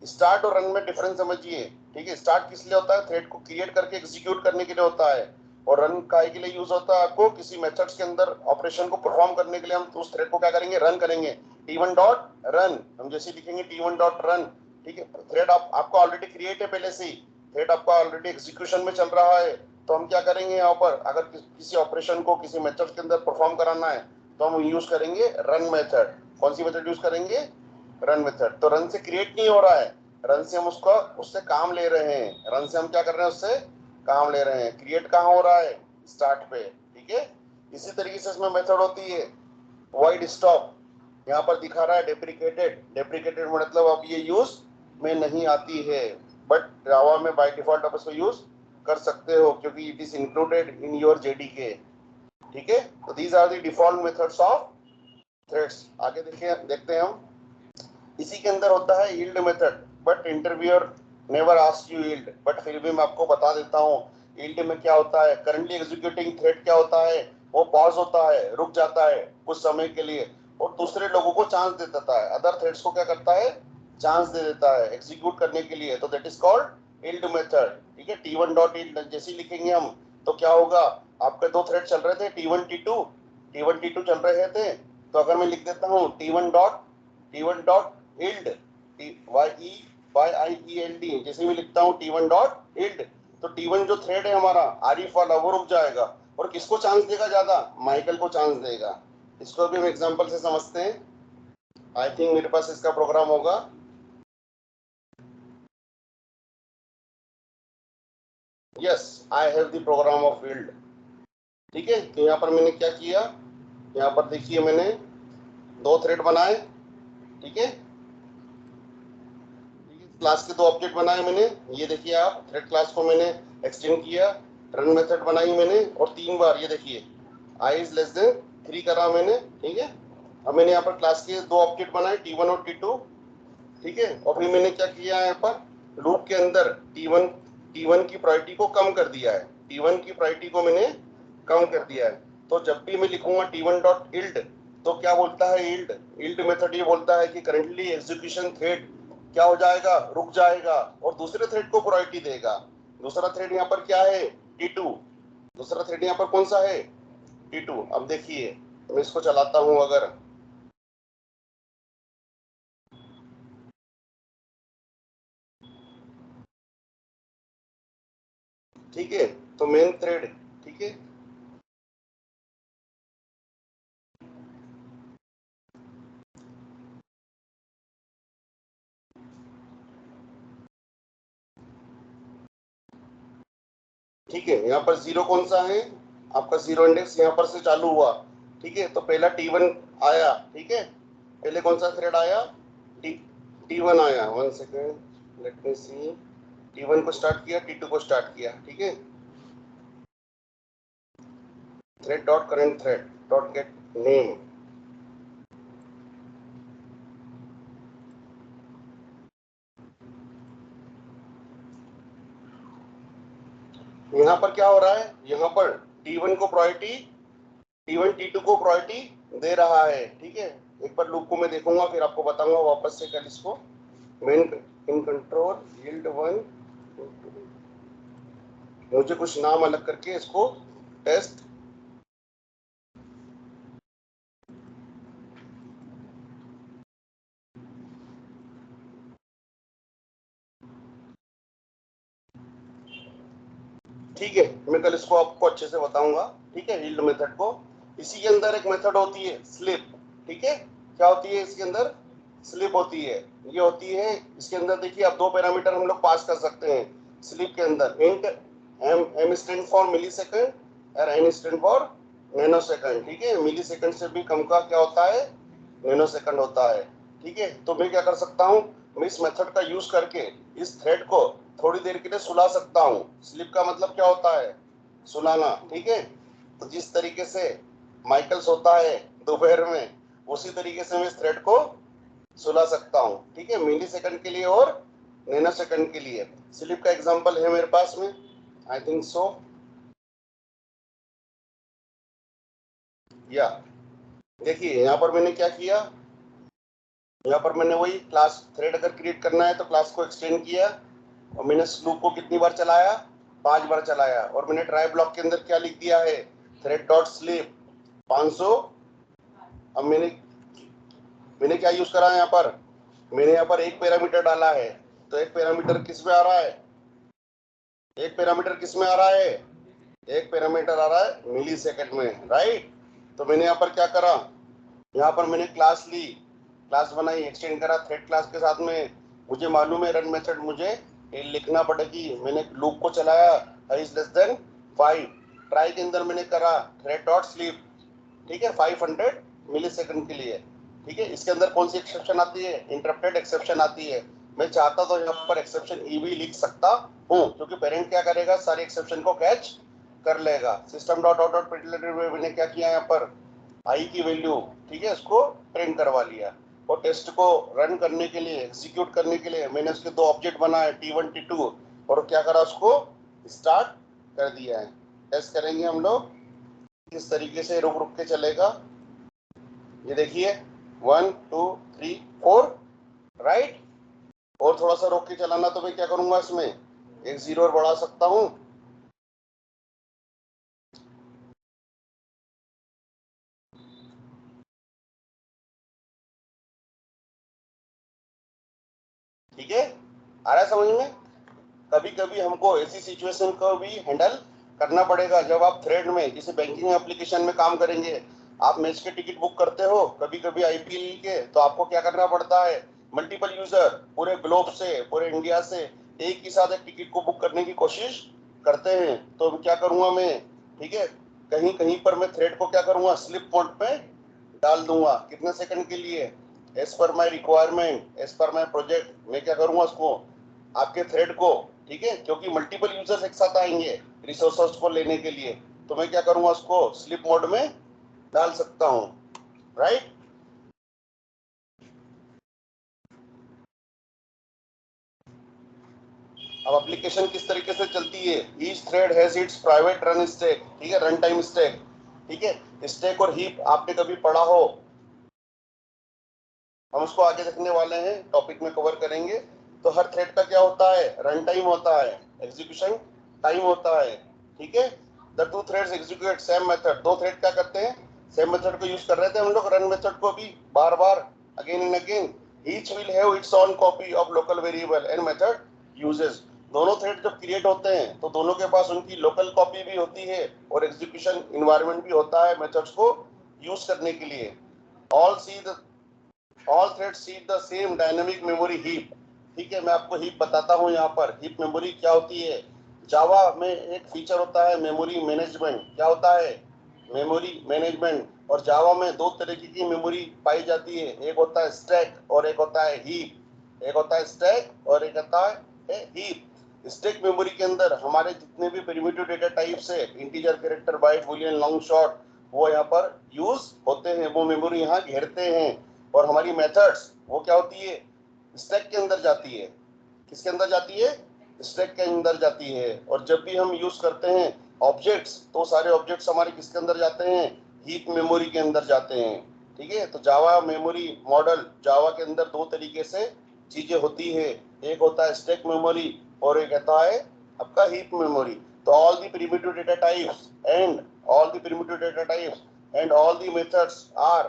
Start और रन में डिफरेंस समझिए। ठीक है, स्टार्ट किस लिए होता है, थ्रेड को क्रिएट करके एग्जीक्यूट करने के लिए होता है। और रन काय के लिए यूज होता है, आपको किसी मेथड्स के अंदर ऑपरेशन को परफॉर्म करने के लिए हम उस थ्रेड को क्या करेंगे, रन करेंगे। T1 डॉट रन, हम जैसे लिखेंगे T1 डॉट रन। ठीक है, थ्रेड आपका ऑलरेडी क्रिएट है पहले से ही, थ्रेड आपका ऑलरेडी एग्जीक्यूशन में चल रहा है। तो हम क्या करेंगे यहाँ पर, अगर किसी ऑपरेशन को किसी मेथड के अंदर परफॉर्म कराना है तो हम यूज करेंगे रन मेथड। कौन सी मेथड यूज करेंगे, रन मेथड। तो रन से क्रिएट नहीं हो रहा है, रन से हम उसका उससे काम ले रहे हैं। रन से हम क्या कर रहे हैं, उससे काम ले रहे हैं। क्रिएट कहाँ हो रहा है, स्टार्ट पे। ठीक है, इसी तरीके से इसमें मेथड होती है वॉइड स्टॉप। यहाँ पर दिखा रहा है डेप्रिकेटेड। डेप्रिकेटेड मतलब अब ये यूज में नहीं आती है, बट जावा में बाय डिफॉल्ट आप इसको यूज कर सकते हो क्योंकि it is included in your JDK. ठीक है, तो these are the default methods of threads. आगे देखिए, देखते हैं हम। इसी के अंदर होता है yield method, but interviewer never ask you yield, but फिर भी मैं आपको बता देता हूँ यील्ड में क्या होता है। करंटली एग्जीक्यूटिंग थ्रेड क्या होता है, वो पॉज होता है, रुक जाता है कुछ समय के लिए और दूसरे लोगों को चांस दे देता है। अदर थ्रेड्स को क्या करता है, चांस दे देता है एग्जीक्यूट करने के लिए। तो that is called yield method. ठीक है, T1 डॉट यील्ड जैसे लिखेंगे हम तो क्या होगा, आपके दो थ्रेड चल रहे थे T1 T2 चल रहे थे। तो अगर मैं लिख देता हूँ T1 डॉट yield, YEIELD, जैसे मैं लिखता हूँ T1 डॉट yield, तो T1 जो थ्रेड है हमारा आरिफ वाला वो रुक जाएगा और किसको चांस देगा, ज्यादा माइकल को चांस देगा। इसको भी हम एग्जांपल से समझते हैं। आई थिंक मेरे पास इसका प्रोग्राम होगा। Yes, I have the program of yield। ठीक है, तो यहाँ पर मैंने क्या किया, यहाँ पर देखिए मैंने दो थ्रेड बनाए। ठीक है, क्लास के दो ऑब्जेक्ट बनाए मैंने। ये देखिए आप, थ्रेड क्लास को मैंने एक्सटेंड किया, रन मेथड बनाई मैंने और 3 बार ये देखिए आई इज लेस देन 3 करा मैंने। ठीक है, अब मैंने यहाँ पर क्लास के दो ऑब्जेक्ट बनाए T1 और T2, ठीक है। और फिर मैंने क्या किया है यहाँ पर लूप के अंदर T1 की प्रायोरिटी को कम कर दिया है, T1 की प्रायोरिटी को मैंने कम कर दिया है। तो जब भी मैं लिखूंगा T1 डॉट इल्ड, तो क्या बोलता है इल्ड मेथड ये बोलता है कि करंटली एग्जीक्यूशन थ्रेड क्या हो जाएगा, रुक जाएगा और दूसरे थ्रेड को प्रायोरिटी देगा। दूसरा थ्रेड यहाँ पर क्या है, T2। दूसरा थ्रेड यहाँ पर कौन सा है, T2। अब देखिए मैं इसको चलाता हूं अगर, ठीक है। तो मेन थ्रेड, ठीक है, ठीक है। यहाँ पर जीरो कौन सा है, आपका जीरो इंडेक्स यहाँ पर से चालू हुआ, ठीक है। तो पहला T1 आया, ठीक है। पहले कौन सा थ्रेड आया, T1 आया। 1 सेकेंड, लेट मी सी। T1 को स्टार्ट किया, T2 को स्टार्ट किया, ठीक है। Thread dot current thread dot gate name, यहाँ पर क्या हो रहा है, यहाँ पर T1 को प्रायोरिटी, T1 T2 को प्रायोरिटी दे रहा है, ठीक है। एक बार लूप को मैं देखूंगा फिर आपको बताऊंगा वापस से कल इसको। मेन इन कंट्रोल यील्ड 1, मुझे कुछ नाम अलग करके इसको टेस्ट, ठीक है। मैं कल इसको आपको अच्छे से बताऊंगा, ठीक है, यील्ड मेथड को। इसी के अंदर एक मेथड होती है स्लिप, ठीक है। क्या होती है इसके अंदर, स्लिप होती है। ये होती है इसके अंदर, देखिए अब दो पैरामीटर हम लोग पास कर सकते हैं स्लिप के अंदर। Int m stand for millisecond और n stand for nanosecond, ठीक है। मिली सेकंड से भी कम का क्या होता है, नैनो सेकंड होता है, ठीक है। तो मैं क्या कर सकता हूँ, मैं इस मेथड का यूज करके इस थ्रेड को थोड़ी देर के लिए सुला सकता हूँ। स्लिप का मतलब क्या होता है, सुलाना, ठीक है। तो जिस तरीके से माइकल सोता है दोपहर में, उसी तरीके से मैं इस थ्रेड को सुला सकता हूँ, ठीक है, मिली सेकंड के लिए और नैनो सेकंड के लिए। स्लिप का एग्जांपल है मेरे पास में, आई थिंक सो, या देखिए यहाँ पर मैंने क्या किया, यहाँ पर मैंने वही क्लास थ्रेड अगर क्रिएट करना है तो क्लास को एक्सटेंड किया और मैंने लूप को कितनी बार चलाया, 5 बार चलाया। और मैंने ट्राई ब्लॉक के अंदर क्या लिख दिया है, थ्रेड डॉट स्लीप 500। अब मैंने मैंने क्या यूज करा है यहाँ पर, मैंने यहाँ पर एक पैरामीटर डाला है। तो एक पैरामीटर किस में आ रहा है, एक पैरामीटर किस में आ रहा है, एक पैरामीटर आ रहा है मिली सेकेंड में, राइट। तो मैंने यहाँ पर क्या करा, यहाँ पर मैंने क्लास ली, क्लास बनाई, एक्सटेंड करा थ्रेड क्लास के साथ में। मुझे मालूम है रन मेथड मुझे लिखना पड़ेगी। मैंने लूप को चलाया, इज लेस देन 5। ट्राई के अंदर मैंने करा थ्रेड डॉट स्लीप, ठीक है, 500 मिली सेकंड के लिए, ठीक है। इसके अंदर कौन सी एक्सेप्शन आती है, इंटरप्टेड एक्सेप्शन आती है। मैं चाहता तो यहाँ पर एक्सेप्शन ई भी लिख सकता हूँ, क्योंकि पेरेंट क्या करेगा, सारे एक्सेप्शन को कैच कर लेगा। सिस्टम डॉट आउट डॉट प्रिंटलेटेड में मैंने क्या किया यहाँ पर, आई की वैल्यू, ठीक है, उसको प्रिंट करवा लिया। और टेस्ट को रन करने के लिए, एग्जीक्यूट करने के लिए मैंने उसके दो ऑब्जेक्ट बनाए T1 T2, और क्या करा, उसको स्टार्ट कर दिया है। टेस्ट करेंगे हम लोग इस तरीके से, रुक रुक के चलेगा। ये देखिए 1 2 3 4, राइट। और थोड़ा सा रोक के चलाना तो मैं क्या करूंगा, इसमें एक जीरो और बढ़ा सकता हूँ, ठीक है। आ रहा है समझ में। कभी कभी हमको ऐसी सिचुएशन को भी हैंडल करना पड़ेगा जब आप थ्रेड में किसी बैंकिंग एप्लीकेशन में काम करेंगे। आप मैच के टिकट बुक करते हो कभी कभी आईपीएल के, तो आपको क्या करना पड़ता है, मल्टीपल यूजर पूरे ग्लोब से, पूरे इंडिया से एक ही साथ एक टिकट को बुक करने की कोशिश करते हैं। तो क्या करूंगा मैं, ठीक है, कहीं कहीं पर मैं थ्रेड को क्या करूंगा, स्लिप मोड पे डाल दूंगा। कितने सेकंड के लिए, as per my requirement, as per my project, मैं क्या करूंगा उसको, आपके थ्रेड को, ठीक है, क्योंकि मल्टीपल यूजर्स एक साथ आएंगे रिसोर्सेज को लेने के लिए, तो मैं क्या करूंगा, उसको स्लिप मोड में डाल सकता हूँ, राइट। अब एप्लीकेशन किस तरीके से चलती है, each thread has its private run stack, ठीक है, रन टाइम स्टैक, ठीक है। स्टैक और हीप आपने कभी पढ़ा हो, हम उसको आगे देखने वाले हैं, टॉपिक में कवर करेंगे। तो हर थ्रेड का क्या होता है, रन टाइम होता है, एग्जीक्यूशन टाइम होता है, ठीक है। The two threads execute same method, दो थ्रेड क्या करते हैं, सेम मेथड को यूज कर रहे थे हम लोग, रन मेथड को भी बार बार again and again. Each will have its own copy of local variable and method uses. दोनों थ्रेड जब क्रिएट होते हैं तो दोनों के पास उनकी लोकल कॉपी भी होती है और एग्जीक्यूशन इन्वायरमेंट भी होता है मेथड्स को यूज करने के लिए। All see the all threads see the same dynamic memory heap, ठीक है। मैं आपको हीप बताता हूँ यहाँ पर, हीप मेमोरी क्या होती है। जावा में एक फीचर होता है मेमोरी मैनेजमेंट, क्या होता है, मेमोरी मैनेजमेंट। और जावा में दो तरीके की मेमोरी पाई जाती है, एक होता है स्टैक और एक होता है हीप, एक होता है स्टैक और एक होता है हीप। स्टैक मेमोरी के अंदर हमारे जितने भी प्रिमिटिव डेटा टाइप्स है, integer, character, byte, boolean, long, short, वो यहाँ पर यूज होते हैं, वो मेमोरी यहाँ घेरते हैं। और हमारी मेथड्स वो क्या होती है, स्टैक के अंदर जाती है। किसके अंदर जाती है, स्टैक के अंदर जाती है। और जब भी हम यूज करते हैं ऑब्जेक्ट्स, तो सारे ऑब्जेक्ट्स हमारे किसके अंदर जाते हैं, हीप मेमोरी के अंदर जाते हैं, ठीक है। तो जावा मेमोरी मॉडल, जावा के अंदर दो तरीके से चीजें होती है, एक होता है स्टैक मेमोरी और एक होता है आपका हीप मेमोरी। तो all the primitive data types and all the primitive data types and all the methods are,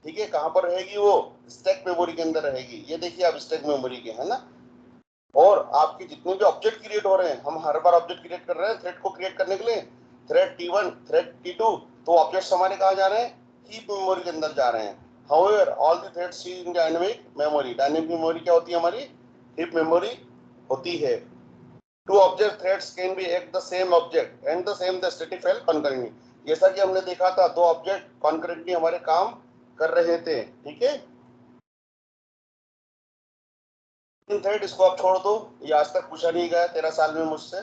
ठीक है, कहां पर रहेगी, वो स्टैक मेमोरी के अंदर रहेगी। ये देखिए आप स्टैक मेमोरी के, है ना। और आपके जितने भी ऑब्जेक्ट क्रिएट हो रहे हैं, हम हर बार ऑब्जेक्ट क्रिएट कर रहे हैं थ्रेड को क्रिएट करने के लिए, थ्रेड T1, थ्रेड T2, तो ऑब्जेक्ट्स हमारे कहाँ जा रहे हैं, हीप मेमोरी के अंदर जा रहे हैं। However all the threads see in dynamic memory, dynamic memory क्या होती है, हमारी हीप मेमोरी होती है। Two object threads can be act the same object and the same the static file concurrently. जैसा कि हमने देखा था, दो ऑब्जेक्ट कॉन्करेंटली हमारे काम कर रहे थे, ठीक है। थ्रेड इसको आप छोड़ दो, ये आज तक पूछा नहीं गया 13 साल में मुझसे,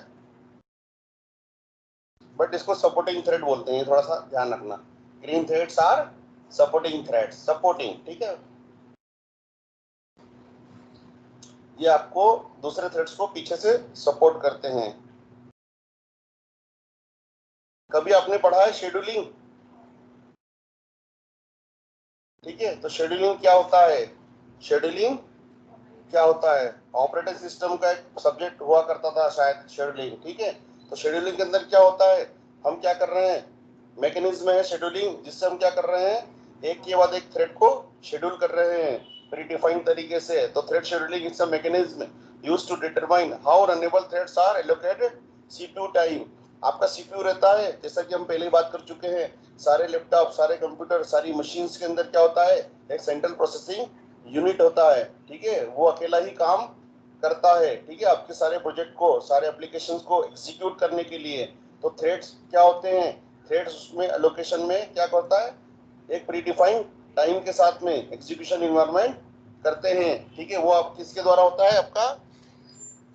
बट इसको सपोर्टिंग थ्रेड बोलते हैं, थोड़ा सा ध्यान रखना। Green threads are supporting thread, supporting, ठीक है। ये आपको दूसरे थ्रेड्स को पीछे से सपोर्ट करते हैं। कभी आपने पढ़ा है शेड्यूलिंग, ठीक है। तो शेड्यूलिंग क्या होता है, शेड्यूलिंग क्या होता है, ऑपरेटिंग सिस्टम का एक सब्जेक्ट हुआ करता था शायद शेड्यूलिंग, ठीक है। तो शेड्यूलिंग के अंदर क्या होता है, हम क्या कर रहे हैं, मैकेनिज्म है शेड्यूलिंग, जिससे हम क्या कर रहे हैं, एक के बाद एक थ्रेड को शेड्यूल कर रहे हैं प्रीडिफाइंड तरीके से। तो thread scheduling is a mechanism used to determine how runnable threads are allocated CPU time. आपका सीपीयू रहता है, जैसा कि हम पहले ही बात कर चुके हैं, सारे लैपटॉप, सारे कंप्यूटर, सारी मशीन्स के अंदर क्या होता है, एक सेंट्रल प्रोसेसिंग यूनिट होता है, ठीक है। वो अकेला ही काम करता है, ठीक है, आपके सारे प्रोजेक्ट को, सारे एप्लीकेशंस को एग्जीक्यूट करने के लिए। तो थ्रेड्स क्या होते हैं, थ्रेड्स उसमें एलोकेशन में क्या होता है, एक प्रीडिफाइंड टाइम के साथ में एग्जीक्यूशन इन्वायरमेंट करते हैं, ठीक है। वो आप किसके द्वारा होता है, आपका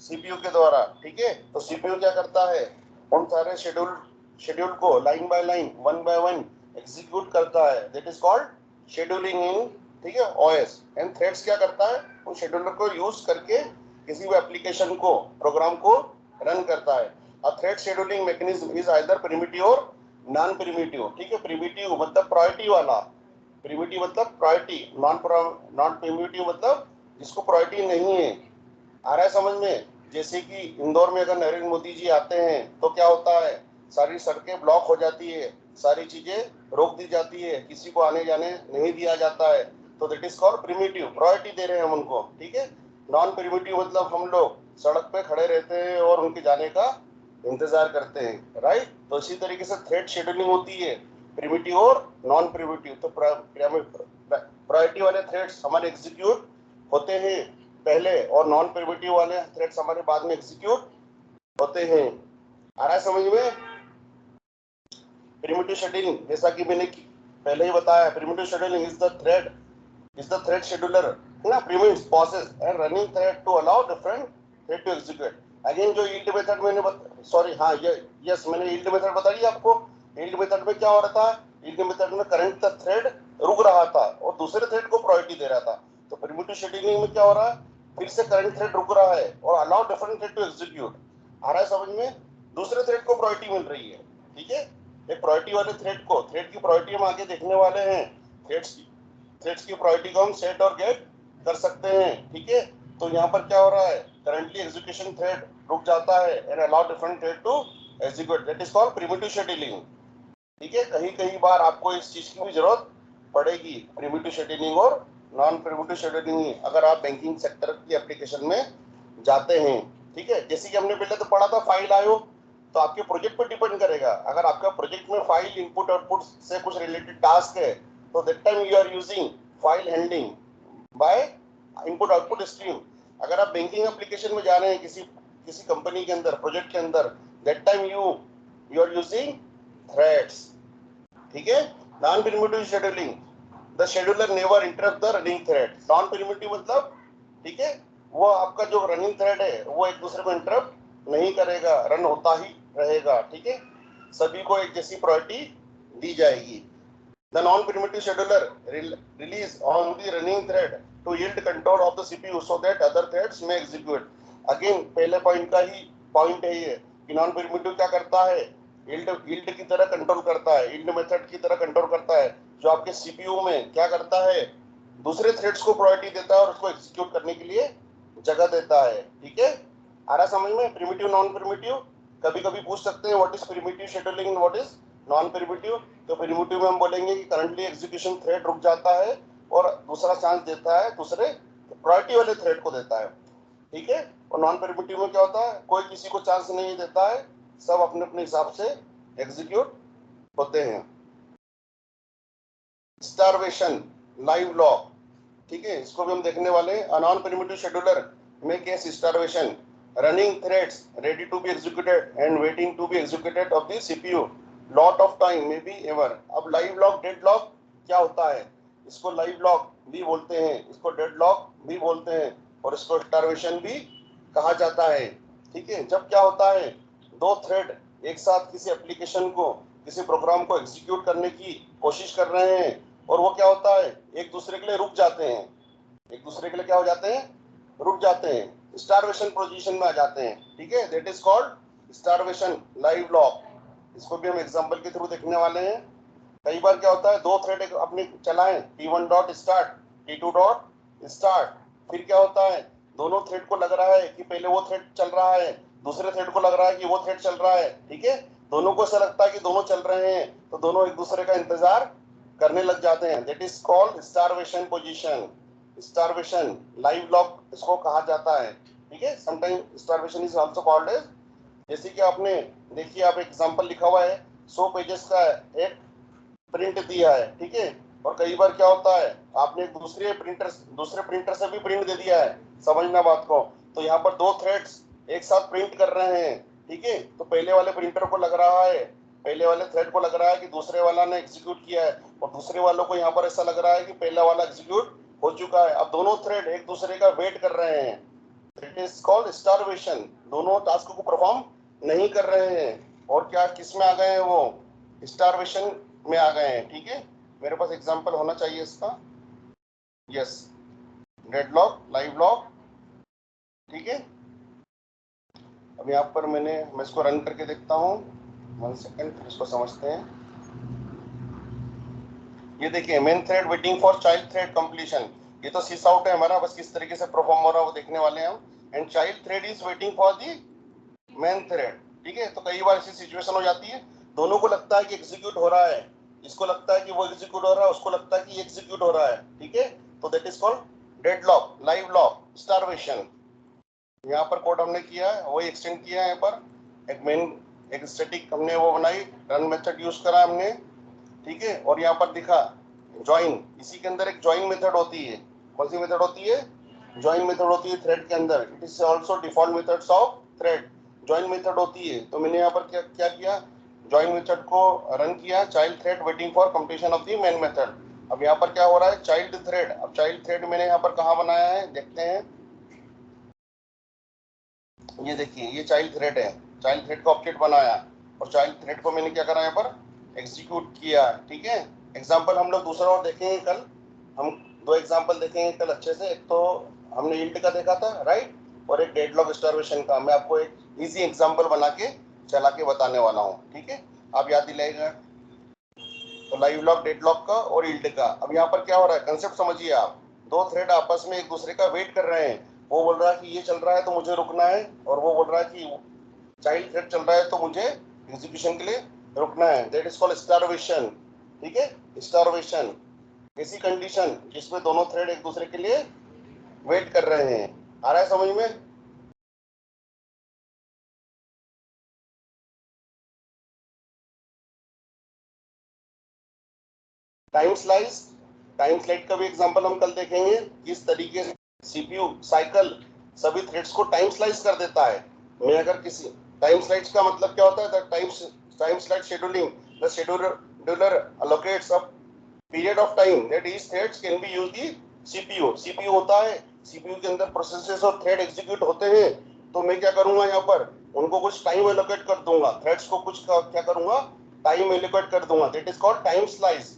सीपीयू के द्वारा, ठीक है। तो सीपीयू क्या करता है, उन सारे शेड्यूल को line by line, one by one execute करता है, दैट इज कॉल्ड शेड्यूलिंग इन, ठीक है, ओएस। एंड थ्रेड्स क्या करता है, उन शेड्यूलर को यूज करके किसी भी एप्लीकेशन को, प्रोग्राम को रन करता है। A thread scheduling mechanism is either preemptive और नॉन प्रिमिटिव, ठीक है। प्रिमिटिव मतलब प्रायोरिटी वाला, प्रिमिटिव मतलब प्रायोरिटी, नॉन प्रिमिटिव मतलब जिसको प्रायोरिटी नहीं है। आ रहा है समझ में। जैसे कि इंदौर में अगर नरेंद्र मोदी जी आते हैं तो क्या होता है, सारी सड़कें ब्लॉक हो जाती है, सारी चीजें रोक दी जाती है, किसी को आने जाने नहीं दिया जाता है। तो that is called preemptive, priority दे रहे हैं हम उनको, ठीक है। नॉन प्रिमिटिव मतलब हम लोग सड़क पे खड़े रहते हैं और उनके जाने का इंतजार करते हैं, राइट। तो इसी तरीके से थ्रेड शेड्यूलिंग होती है, प्रिमिटिव और नॉन प्रिमिटिव। तो प्रायोरिटी वाले थ्रेड्स हमारे एग्जीक्यूट होते हैं पहले और नॉन प्रिमिटिव वाले थ्रेड्स हमारे बाद में एग्जीक्यूट होते हैं। आ रहा है समझ में। प्रिमिटिव शेड्यूलिंग, जैसा कि मैंने पहले ही बताया, preemptive scheduling is the thread scheduler, है ना, preempts, pauses and running thread to allow different thread to execute. Again जो यील्ड मेथड मैंने सॉरी हाँ ये यस मैंने यील्ड मेथड बता दी आपको। यील्ड मेथड में क्या हो रहा था, यील्ड मेथड में करंट थ्रेड रुक रहा था और दूसरे थ्रेड को प्रायोरिटी दे रहा था। तो प्रिमिटिव शेड्यूलिंग में क्या हो रहा है, फिर से करंट थ्रेड रुक रहा है और allow different thread to execute. आ रहा है समझ में? दूसरे थ्रेड को प्रायोरिटी मिल रही है, ठीक है। एक प्रायोरिटी वाले थ्रेड को, थ्रेड की प्रायोरिटी हम आगे देखने वाले हैं। थ्रेड्स की प्रायोरिटी को हम सेट और गेट कर सकते हैं, ठीक है। तो यहाँ पर क्या हो रहा है, करंटली एग्जीक्यूशन थ्रेड रुक जाता है and allow different thread to execute, that is called primitive scheduling, ठीक है। कहीं कहीं बार आपको इस चीज की भी जरूरत पड़ेगी, प्रिमिटिव शेड्यूलिंग और नॉन प्रिमिटिव शेड्यूलिंग, अगर आप बैंकिंग सेक्टर की एप्लीकेशन में जाते हैं, ठीक है। जैसे कि हमने पहले तो पढ़ा था फाइल आयो, तो आपके प्रोजेक्ट पर डिपेंड करेगा। अगर आपका प्रोजेक्ट में फाइल इनपुट आउटपुट से कुछ रिलेटेड टास्क है, तो that time you are using file handling by input output stream. अगर आप बैंकिंग एप्लीकेशन में जा रहे हैं किसी कंपनी के अंदर, प्रोजेक्ट के अंदर, that time you are using threads, ठीक है। Non primitive scheduling, the scheduler never interrupt the running thread. Non primitive मतलब, ठीक है, वो आपका जो रनिंग थ्रेड है वो एक दूसरे को इंटरप्ट नहीं करेगा, रन होता ही रहेगा, ठीक है। सभी को एक जैसी प्रायोरिटी दी जाएगी। The non primitive scheduler release on the running thread to yield control of the CPU so that other threads में एग्जीक्यूट। अगेन पहले पॉइंट का ही पॉइंट है ये कि नॉन प्रिमिटिव क्या करता है, यील्ड की तरह कंट्रोल करता है, यील्ड मेथड की तरह कंट्रोल करता है, जो आपके सीपीयू में क्या करता है, दूसरे थ्रेड्स को प्रायोरिटी देता है और उसको एग्जीक्यूट करने के लिए जगह देता है, ठीक है। आ रहा समझ में? प्रिमिटिव नॉन प्रिमिटिव कभी कभी पूछ सकते हैं what is primitive scheduling and what is non primitive. तो प्रिमिटिव में हम बोलेंगे कि करंटली एग्जीक्यूशन थ्रेड रुक जाता है और दूसरा चांस देता है, दूसरे प्रायोरिटी वाले थ्रेड को देता है, ठीक है। और नॉन प्रिमिटिव में क्या होता है, कोई किसी को चांस नहीं देता है, सब अपने अपने हिसाब से एग्जीक्यूट होते हैं। स्टारवेशन, लाइव लॉग, ठीक है, इसको भी हम देखने वाले हैं। नॉन प्रिमिटिव शेड्यूलर में case starvation, running threads ready to be executed and waiting to be executed of the CPU, lot of time may be ever. अब लाइव लॉग डेड लॉग क्या होता है, इसको लाइव लॉग भी बोलते हैं, इसको डेड लॉग भी बोलते हैं और इसको स्टारवेशन भी कहा जाता है, ठीक है। जब क्या होता है, दो थ्रेड एक साथ किसी एप्लीकेशन को, किसी प्रोग्राम को एग्जीक्यूट करने की कोशिश कर रहे हैं और वो क्या होता है, एक दूसरे के लिए रुक जाते हैं, एक दूसरे के लिए क्या हो जाते हैं, रुक जाते हैं, स्टारवेशन पोजीशन में आ जाते हैं, ठीक है। That is called starvation live lock. इसको भी हम एग्जांपल के थ्रू देखने वाले हैं। कई बार क्या होता है, दो थ्रेड अपने चलाएं, T1 dot start, T2 dot start, फिर क्या होता है, दोनों थ्रेड को लग रहा है कि पहले वो थ्रेड चल रहा है, दूसरे थ्रेड को लग रहा है कि वो थ्रेड चल रहा है, ठीक है। दोनों को ऐसा लगता है कि दोनों चल रहे हैं, तो दोनों एक दूसरे का इंतजार करने लग जाते हैं। That is called starvation position, starvation live lock इसको कहा जाता है, ठीक है। Sometime starvation is also called age, जैसे कि आपने देखिए, आप एग्जांपल लिखा हुआ है 100 पेजेस का एक प्रिंट दिया है, ठीक है। और कई बार क्या होता है, आपने दूसरे प्रिंटर से भी प्रिंट दे दिया है, समझना बात को। तो यहाँ पर दो थ्रेड्स एक साथ प्रिंट कर रहे हैं, ठीक है। तो पहले वाले प्रिंटर को लग रहा है, पहले वाले थ्रेड को लग रहा है कि दूसरे वाला ने एग्जीक्यूट किया है, और दूसरे वालों को यहाँ पर ऐसा लग रहा है कि पहला वाला एग्जीक्यूट हो चुका है। अब दोनों थ्रेड एक दूसरे का वेट कर रहे हैं, इट इज कॉल्ड स्टारवेशन। दोनों टास्क को परफॉर्म नहीं कर रहे हैं और क्या किस में आ गए हैं, वो स्टारवेशन में आ गए हैं, ठीक है। मेरे पास एग्जांपल होना चाहिए इसका, यस, डेडलॉक, लाइव लॉक, ठीक है। अब यहाँ पर मैं इसको रन करके देखता हूँ, 1 सेकेंड, फिर इसको समझते हैं। ये देखिए, main thread waiting for child thread completion, ये तो सिस आउट है हमारा, बस किस तरीके से परफॉर्म हो रहा है वो देखने वाले हैं हम। And child thread is waiting for the main thread, ठीक है। तो कई बार ऐसी सिचुएशन हो जाती है, दोनों को लगता है कि एग्जीक्यूट हो रहा है, इसको लगता है कि वो एग्जीक्यूट हो रहा है, उसको लगता है कि एग्जीक्यूट हो रहा है, ठीक है। तो that is called deadlock, live lock, starvation. यहाँ पर कोड हमने किया है, वही एक्सटेंड किया है। यहाँ पर एक स्टैटिक हमने वो बनाई, रन मेथड यूज करा हमने, ठीक है। और यहाँ पर दिखा ज्वाइन, इसी के अंदर एक ज्वाइन मेथड होती है। कौन सी मेथड होती है? ज्वाइन मेथड होती है थ्रेड के अंदर। It is also default methods of thread, join method होती है। तो मैंने यहाँ पर क्या किया, ज्वाइन मेथड को रन किया, child thread waiting for completion of the main method. अब यहाँ पर क्या हो रहा है, चाइल्ड थ्रेड। अब चाइल्ड थ्रेड मैंने यहाँ पर कहाँ बनाया है, देखते हैं। ये देखिए, ये चाइल्ड थ्रेड है, चाइल्ड थ्रेड का ऑब्जेक्ट बनाया और चाइल्ड थ्रेड को मैंने क्या करा, यहाँ पर एग्जीक्यूट किया, ठीक है। एग्जाम्पल हम लोग दूसरा और देखेंगे कल, हम 2 एग्जाम्पल देखेंगे कल अच्छे से। एक तो हमने यील्ड का देखा था, राइट, और एक डेडलॉक स्टार्वेशन का। मैं आपको एक इजी एग्जांपल बना के चला के बताने वाला हूँ, ठीक है, आप याद दिलाएगा। तो लाइव लॉक, डेडलॉक का और यील्ड का। अब यहाँ पर क्या हो रहा है, कंसेप्ट समझिए आप। दो थ्रेड आपस में एक दूसरे का वेट कर रहे हैं। वो बोल रहा है कि ये चल रहा है तो मुझे रुकना है, और वो बोल रहा है कि चाइल्ड थ्रेड चल रहा है तो मुझे एग्जीक्यूशन के लिए रुकना है। दैट इज कॉल्ड स्टारवेशन, ठीक है, स्टारवेशन। ऐसी कंडीशन जिसमें दोनों थ्रेड एक दूसरे के लिए वेट कर रहे हैं। आ रहा है समझ में? टाइम स्लाइस, टाइम स्लाइड का भी एग्जांपल हम कल देखेंगे, किस तरीके से सीपीयू साइकिल सभी थ्रेड्स को टाइम स्लाइस कर देता है। मैं अगर किसी टाइम स्लाइड्स का मतलब क्या होता है, the time slide scheduling, the scheduler allocates a period of time that each threads can be used the CPU। CPU होता है, CPU के अंदर प्रोसेसेस और थ्रेड एग्जीक्यूट होते हैं। तो मैं क्या करूंगा, यहाँ पर उनको कुछ टाइम एलोकेट कर दूंगा, थ्रेड्स को कुछ क्या करूंगा, टाइम एलोकेट कर दूंगा। That is called time slice.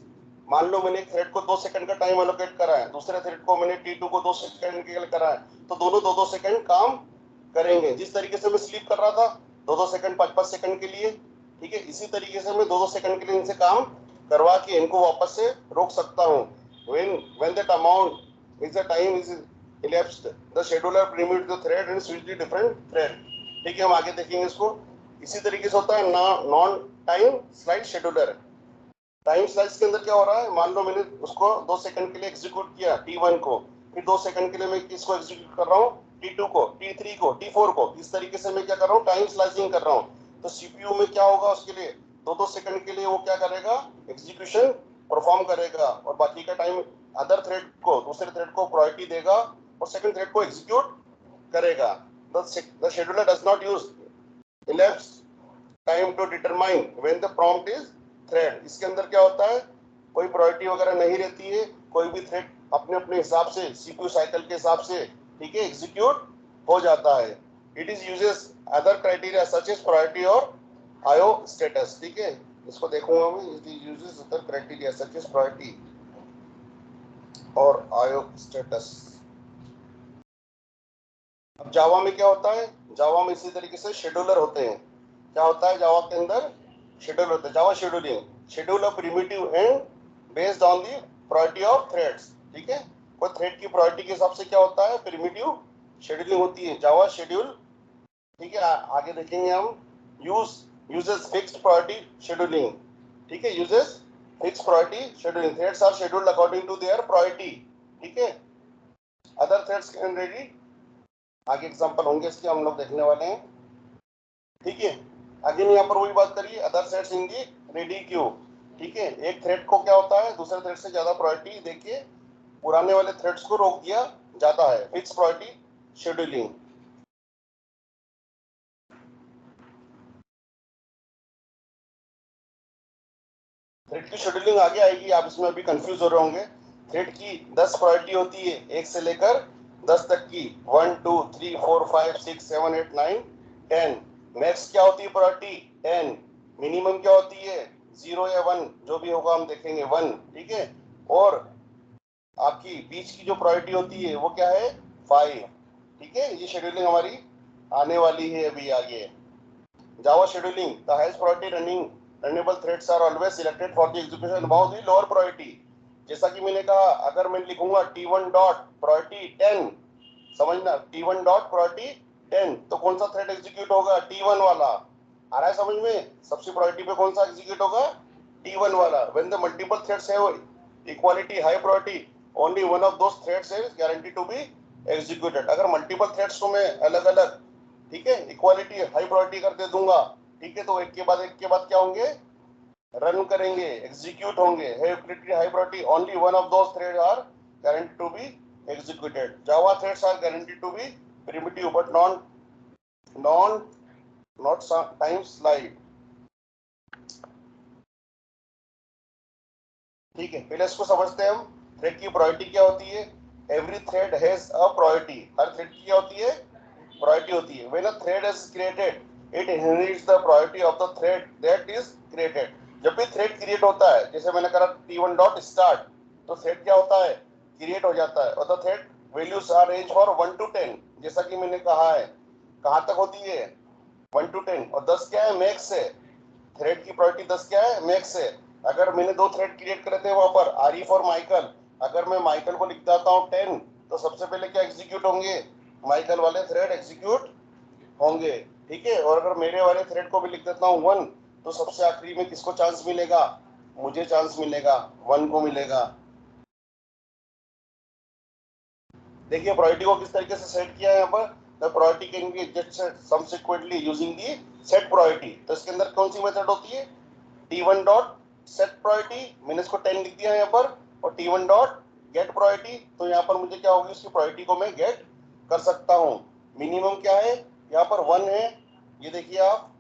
मान लो मैंने एक थ्रेड को 2 सेकंड का टाइम एलोकेट करा है, दूसरे थ्रेड को मैंने T2 को 2 सेकंड के लिए करा है, तो दोनों 2-2 सेकंड काम करेंगे। जिस तरीके से मैं स्लीप कर रहा था 2-2 सेकंड 5-5 सेकंड के लिए, ठीक है, इसी तरीके से मैं 2-2 सेकंड के लिए इनसे काम करवा के इनको वापस से रोक सकता हूँ। when that amount is the time is elapsed, the scheduler permits the thread and switch the different thread। ठीक है, हम आगे देखेंगे इसको। इसी तरीके से होता है non time slide scheduler. Time slice के अंदर क्या हो रहा है, मान लो मैंने उसको 2 सेकंड के लिए एग्जीक्यूट किया T1 को, फिर 2 सेकंड के लिए मैं किसको एग्जीक्यूट कर रहा हूँ, T2 को, T3 को, T4 को। इस तरीके से मैं क्या कर रहा हूँ, टाइम स्लाइसिंग कर रहा हूँ। तो सीपीयू में क्या होगा, उसके लिए 2-2 सेकंड के लिए वो क्या करेगा, एग्जीक्यूशन परफॉर्म करेगा, और बाकी का टाइम अदर थ्रेड को, दूसरे थ्रेड को प्रायोरिटी देगा और सेकंड थ्रेड को एग्जीक्यूट करेगा। The scheduler does not use elapsed time to determine when the prompt is thread. इसके अंदर क्या होता है, कोई प्रायोरिटी वगैरह नहीं रहती है, कोई भी थ्रेड अपने अपने हिसाब से सीपीयू साइकिल के हिसाब से, ठीक है, एग्जीक्यूट हो जाता है। It is uses other criteria such as priority और आईओ स्टेटस। ठीक है, इसको देखूंगा मैं। It is uses other criteria such as priority और आईओ स्टेटस। अब जावा में क्या होता है, जावा में इसी तरीके से शेड्यूलर होते हैं। क्या होता है जावा के अंदर, शेड्यूल होता है, Java scheduling, schedule a preemptive and based on the priority of threads. ठीक है, कोई थ्रेड की प्रायोरिटी के हिसाब से क्या होता है, प्रिमिटिव शेड्यूलिंग होती है, जावा शेड्यूल। ठीक है, आगे देखेंगे हम। Uses fixed priority scheduling. ठीक है, uses fixed priority scheduling, threads are scheduled according to their priority. ठीक है, अदर थ्रेड्स कैन रेडी, आगे एग्जांपल होंगे इसके, हम लोग देखने वाले हैं। ठीक है, अगेन यहाँ पर वही बात करिए, अदर थ्रेड्स इन दी रेडी क्यू। ठीक है, एक थ्रेड को क्या होता है, दूसरे थ्रेड से ज्यादा प्रायोरिटी देके पुराने वाले थ्रेड्स को रोक दिया जाता है, फिक्स प्रायोरिटी शेड्यूलिंग। थ्रेड की शेड्यूलिंग आगे आएगी, आप इसमें अभी कंफ्यूज हो रहे होंगे। थ्रेड की 10 प्रायोरिटी होती है, 1 से लेकर 10 तक की, 1 2 3 4 5 6 7 8 9 10। मैक्स क्या होती है प्रायोरिटी, 10। मिनिमम क्या होती है, 0 या 1, जो भी होगा हम देखेंगे, 1। ठीक है, और आपकी बीच की जो प्रायोरिटी होती है वो क्या है, 5। ठीक है, ये शेड्यूलिंग हमारी आने वाली है अभी आगे। Java scheduling, the highest priority runnable threads are always selected for the execution above the lower priority। जैसा कि मैंने कहा, अगर मैं लिखूंगा T1 डॉट प्रायोरिटी 10, समझना, T1 डॉट प्रायोरिटी 10, तो कौन सा थ्रेड एग्जीक्यूट होगा, T1 वाला। आ रहा है समझ में, सबसे प्रायोरिटी पे कौन सा एग्जीक्यूट होगा, T1 वाला। When the multiple threads have equality high priority, only one of those threads is guaranteed to be executed। अगर मल्टीपल थ्रेड्स को मैं अलग अलग, ठीक है, इक्वालिटी हाई प्रायोरिटी कर दे दूंगा, ठीक है, तो एक के बाद क्या होंगे, रन करेंगे, एग्जीक्यूट होंगे। High priority, only one of those threads are guaranteed to be executed. Java threads are guaranteed to be primitive but not time slide. ठीक है, पहले इसको समझते हैं हम। थ्रेड की प्रायोरिटी क्या होती है, every thread has a priority. Her thread की क्या होती है, प्रायोरिटी होती है। When a thread is created, it inherits the priority of the thread that is created। जब भी थ्रेड क्रिएट होता है, जैसे मैंने कहा T1 डॉट स्टार्ट, तो थ्रेड क्या होता है, क्रिएट हो जाता है, और the thread values are range for 1 to 10, जैसा कि मैंने कहा है। कहां तक होती है? 1 to 10, और 10 क्या है? मैक्स है। थ्रेड की प्रायोरिटी 10 क्या है? मैक्स है। अगर मैंने 2 थ्रेड क्रिएट करे थे वहां पर, आर ई फॉर माइकल, अगर मैं माइकल को लिख देता हूँ 10, तो सबसे पहले क्या एग्जीक्यूट होंगे? माइकल वाले थ्रेड एग्जीक्यूट होंगे, ठीक है। और अगर मेरे वाले थ्रेड को भी लिख देता हूँ 1, तो सबसे आखिरी में किसको चांस मिलेगा? मुझे चांस मिलेगा, 1 को मिलेगा। देखिए प्रायोरिटी को किस तरीके से सेट किया है यहाँ पर। The priority can be adjusted subsequently using the set priority. तो इसके अंदर कौन सी मेथड होती है? T1 डॉट सेट प्रायोरिटी, मैंने इसको 10 लिख दिया है यहाँ पर, और T1 डॉट गेट प्रायोरिटी। तो यहाँ पर मुझे क्या होगी? उसकी प्रायोरिटी को मैं गेट कर सकता हूँ। मिनिमम क्या है? यहाँ पर 1 है, ये देखिए आप।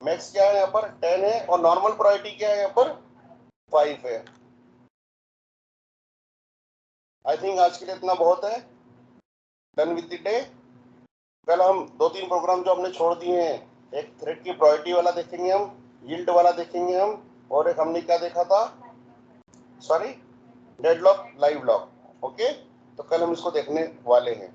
मैक्स क्या है? यहाँ पर 10 है, और नॉर्मल प्रायोरिटी क्या है? यहाँ पर 5 है। आई थिंक आज के लिए इतना बहुत है। Done with the day. कल हम 2-3 प्रोग्राम जो हमने छोड़ दिए हैं, एक थ्रेड की प्रायोरिटी वाला देखेंगे हम, यील्ड वाला देखेंगे हम, और एक हमने क्या देखा था? Sorry, deadlock live lock. Okay, तो कल हम इसको देखने वाले हैं।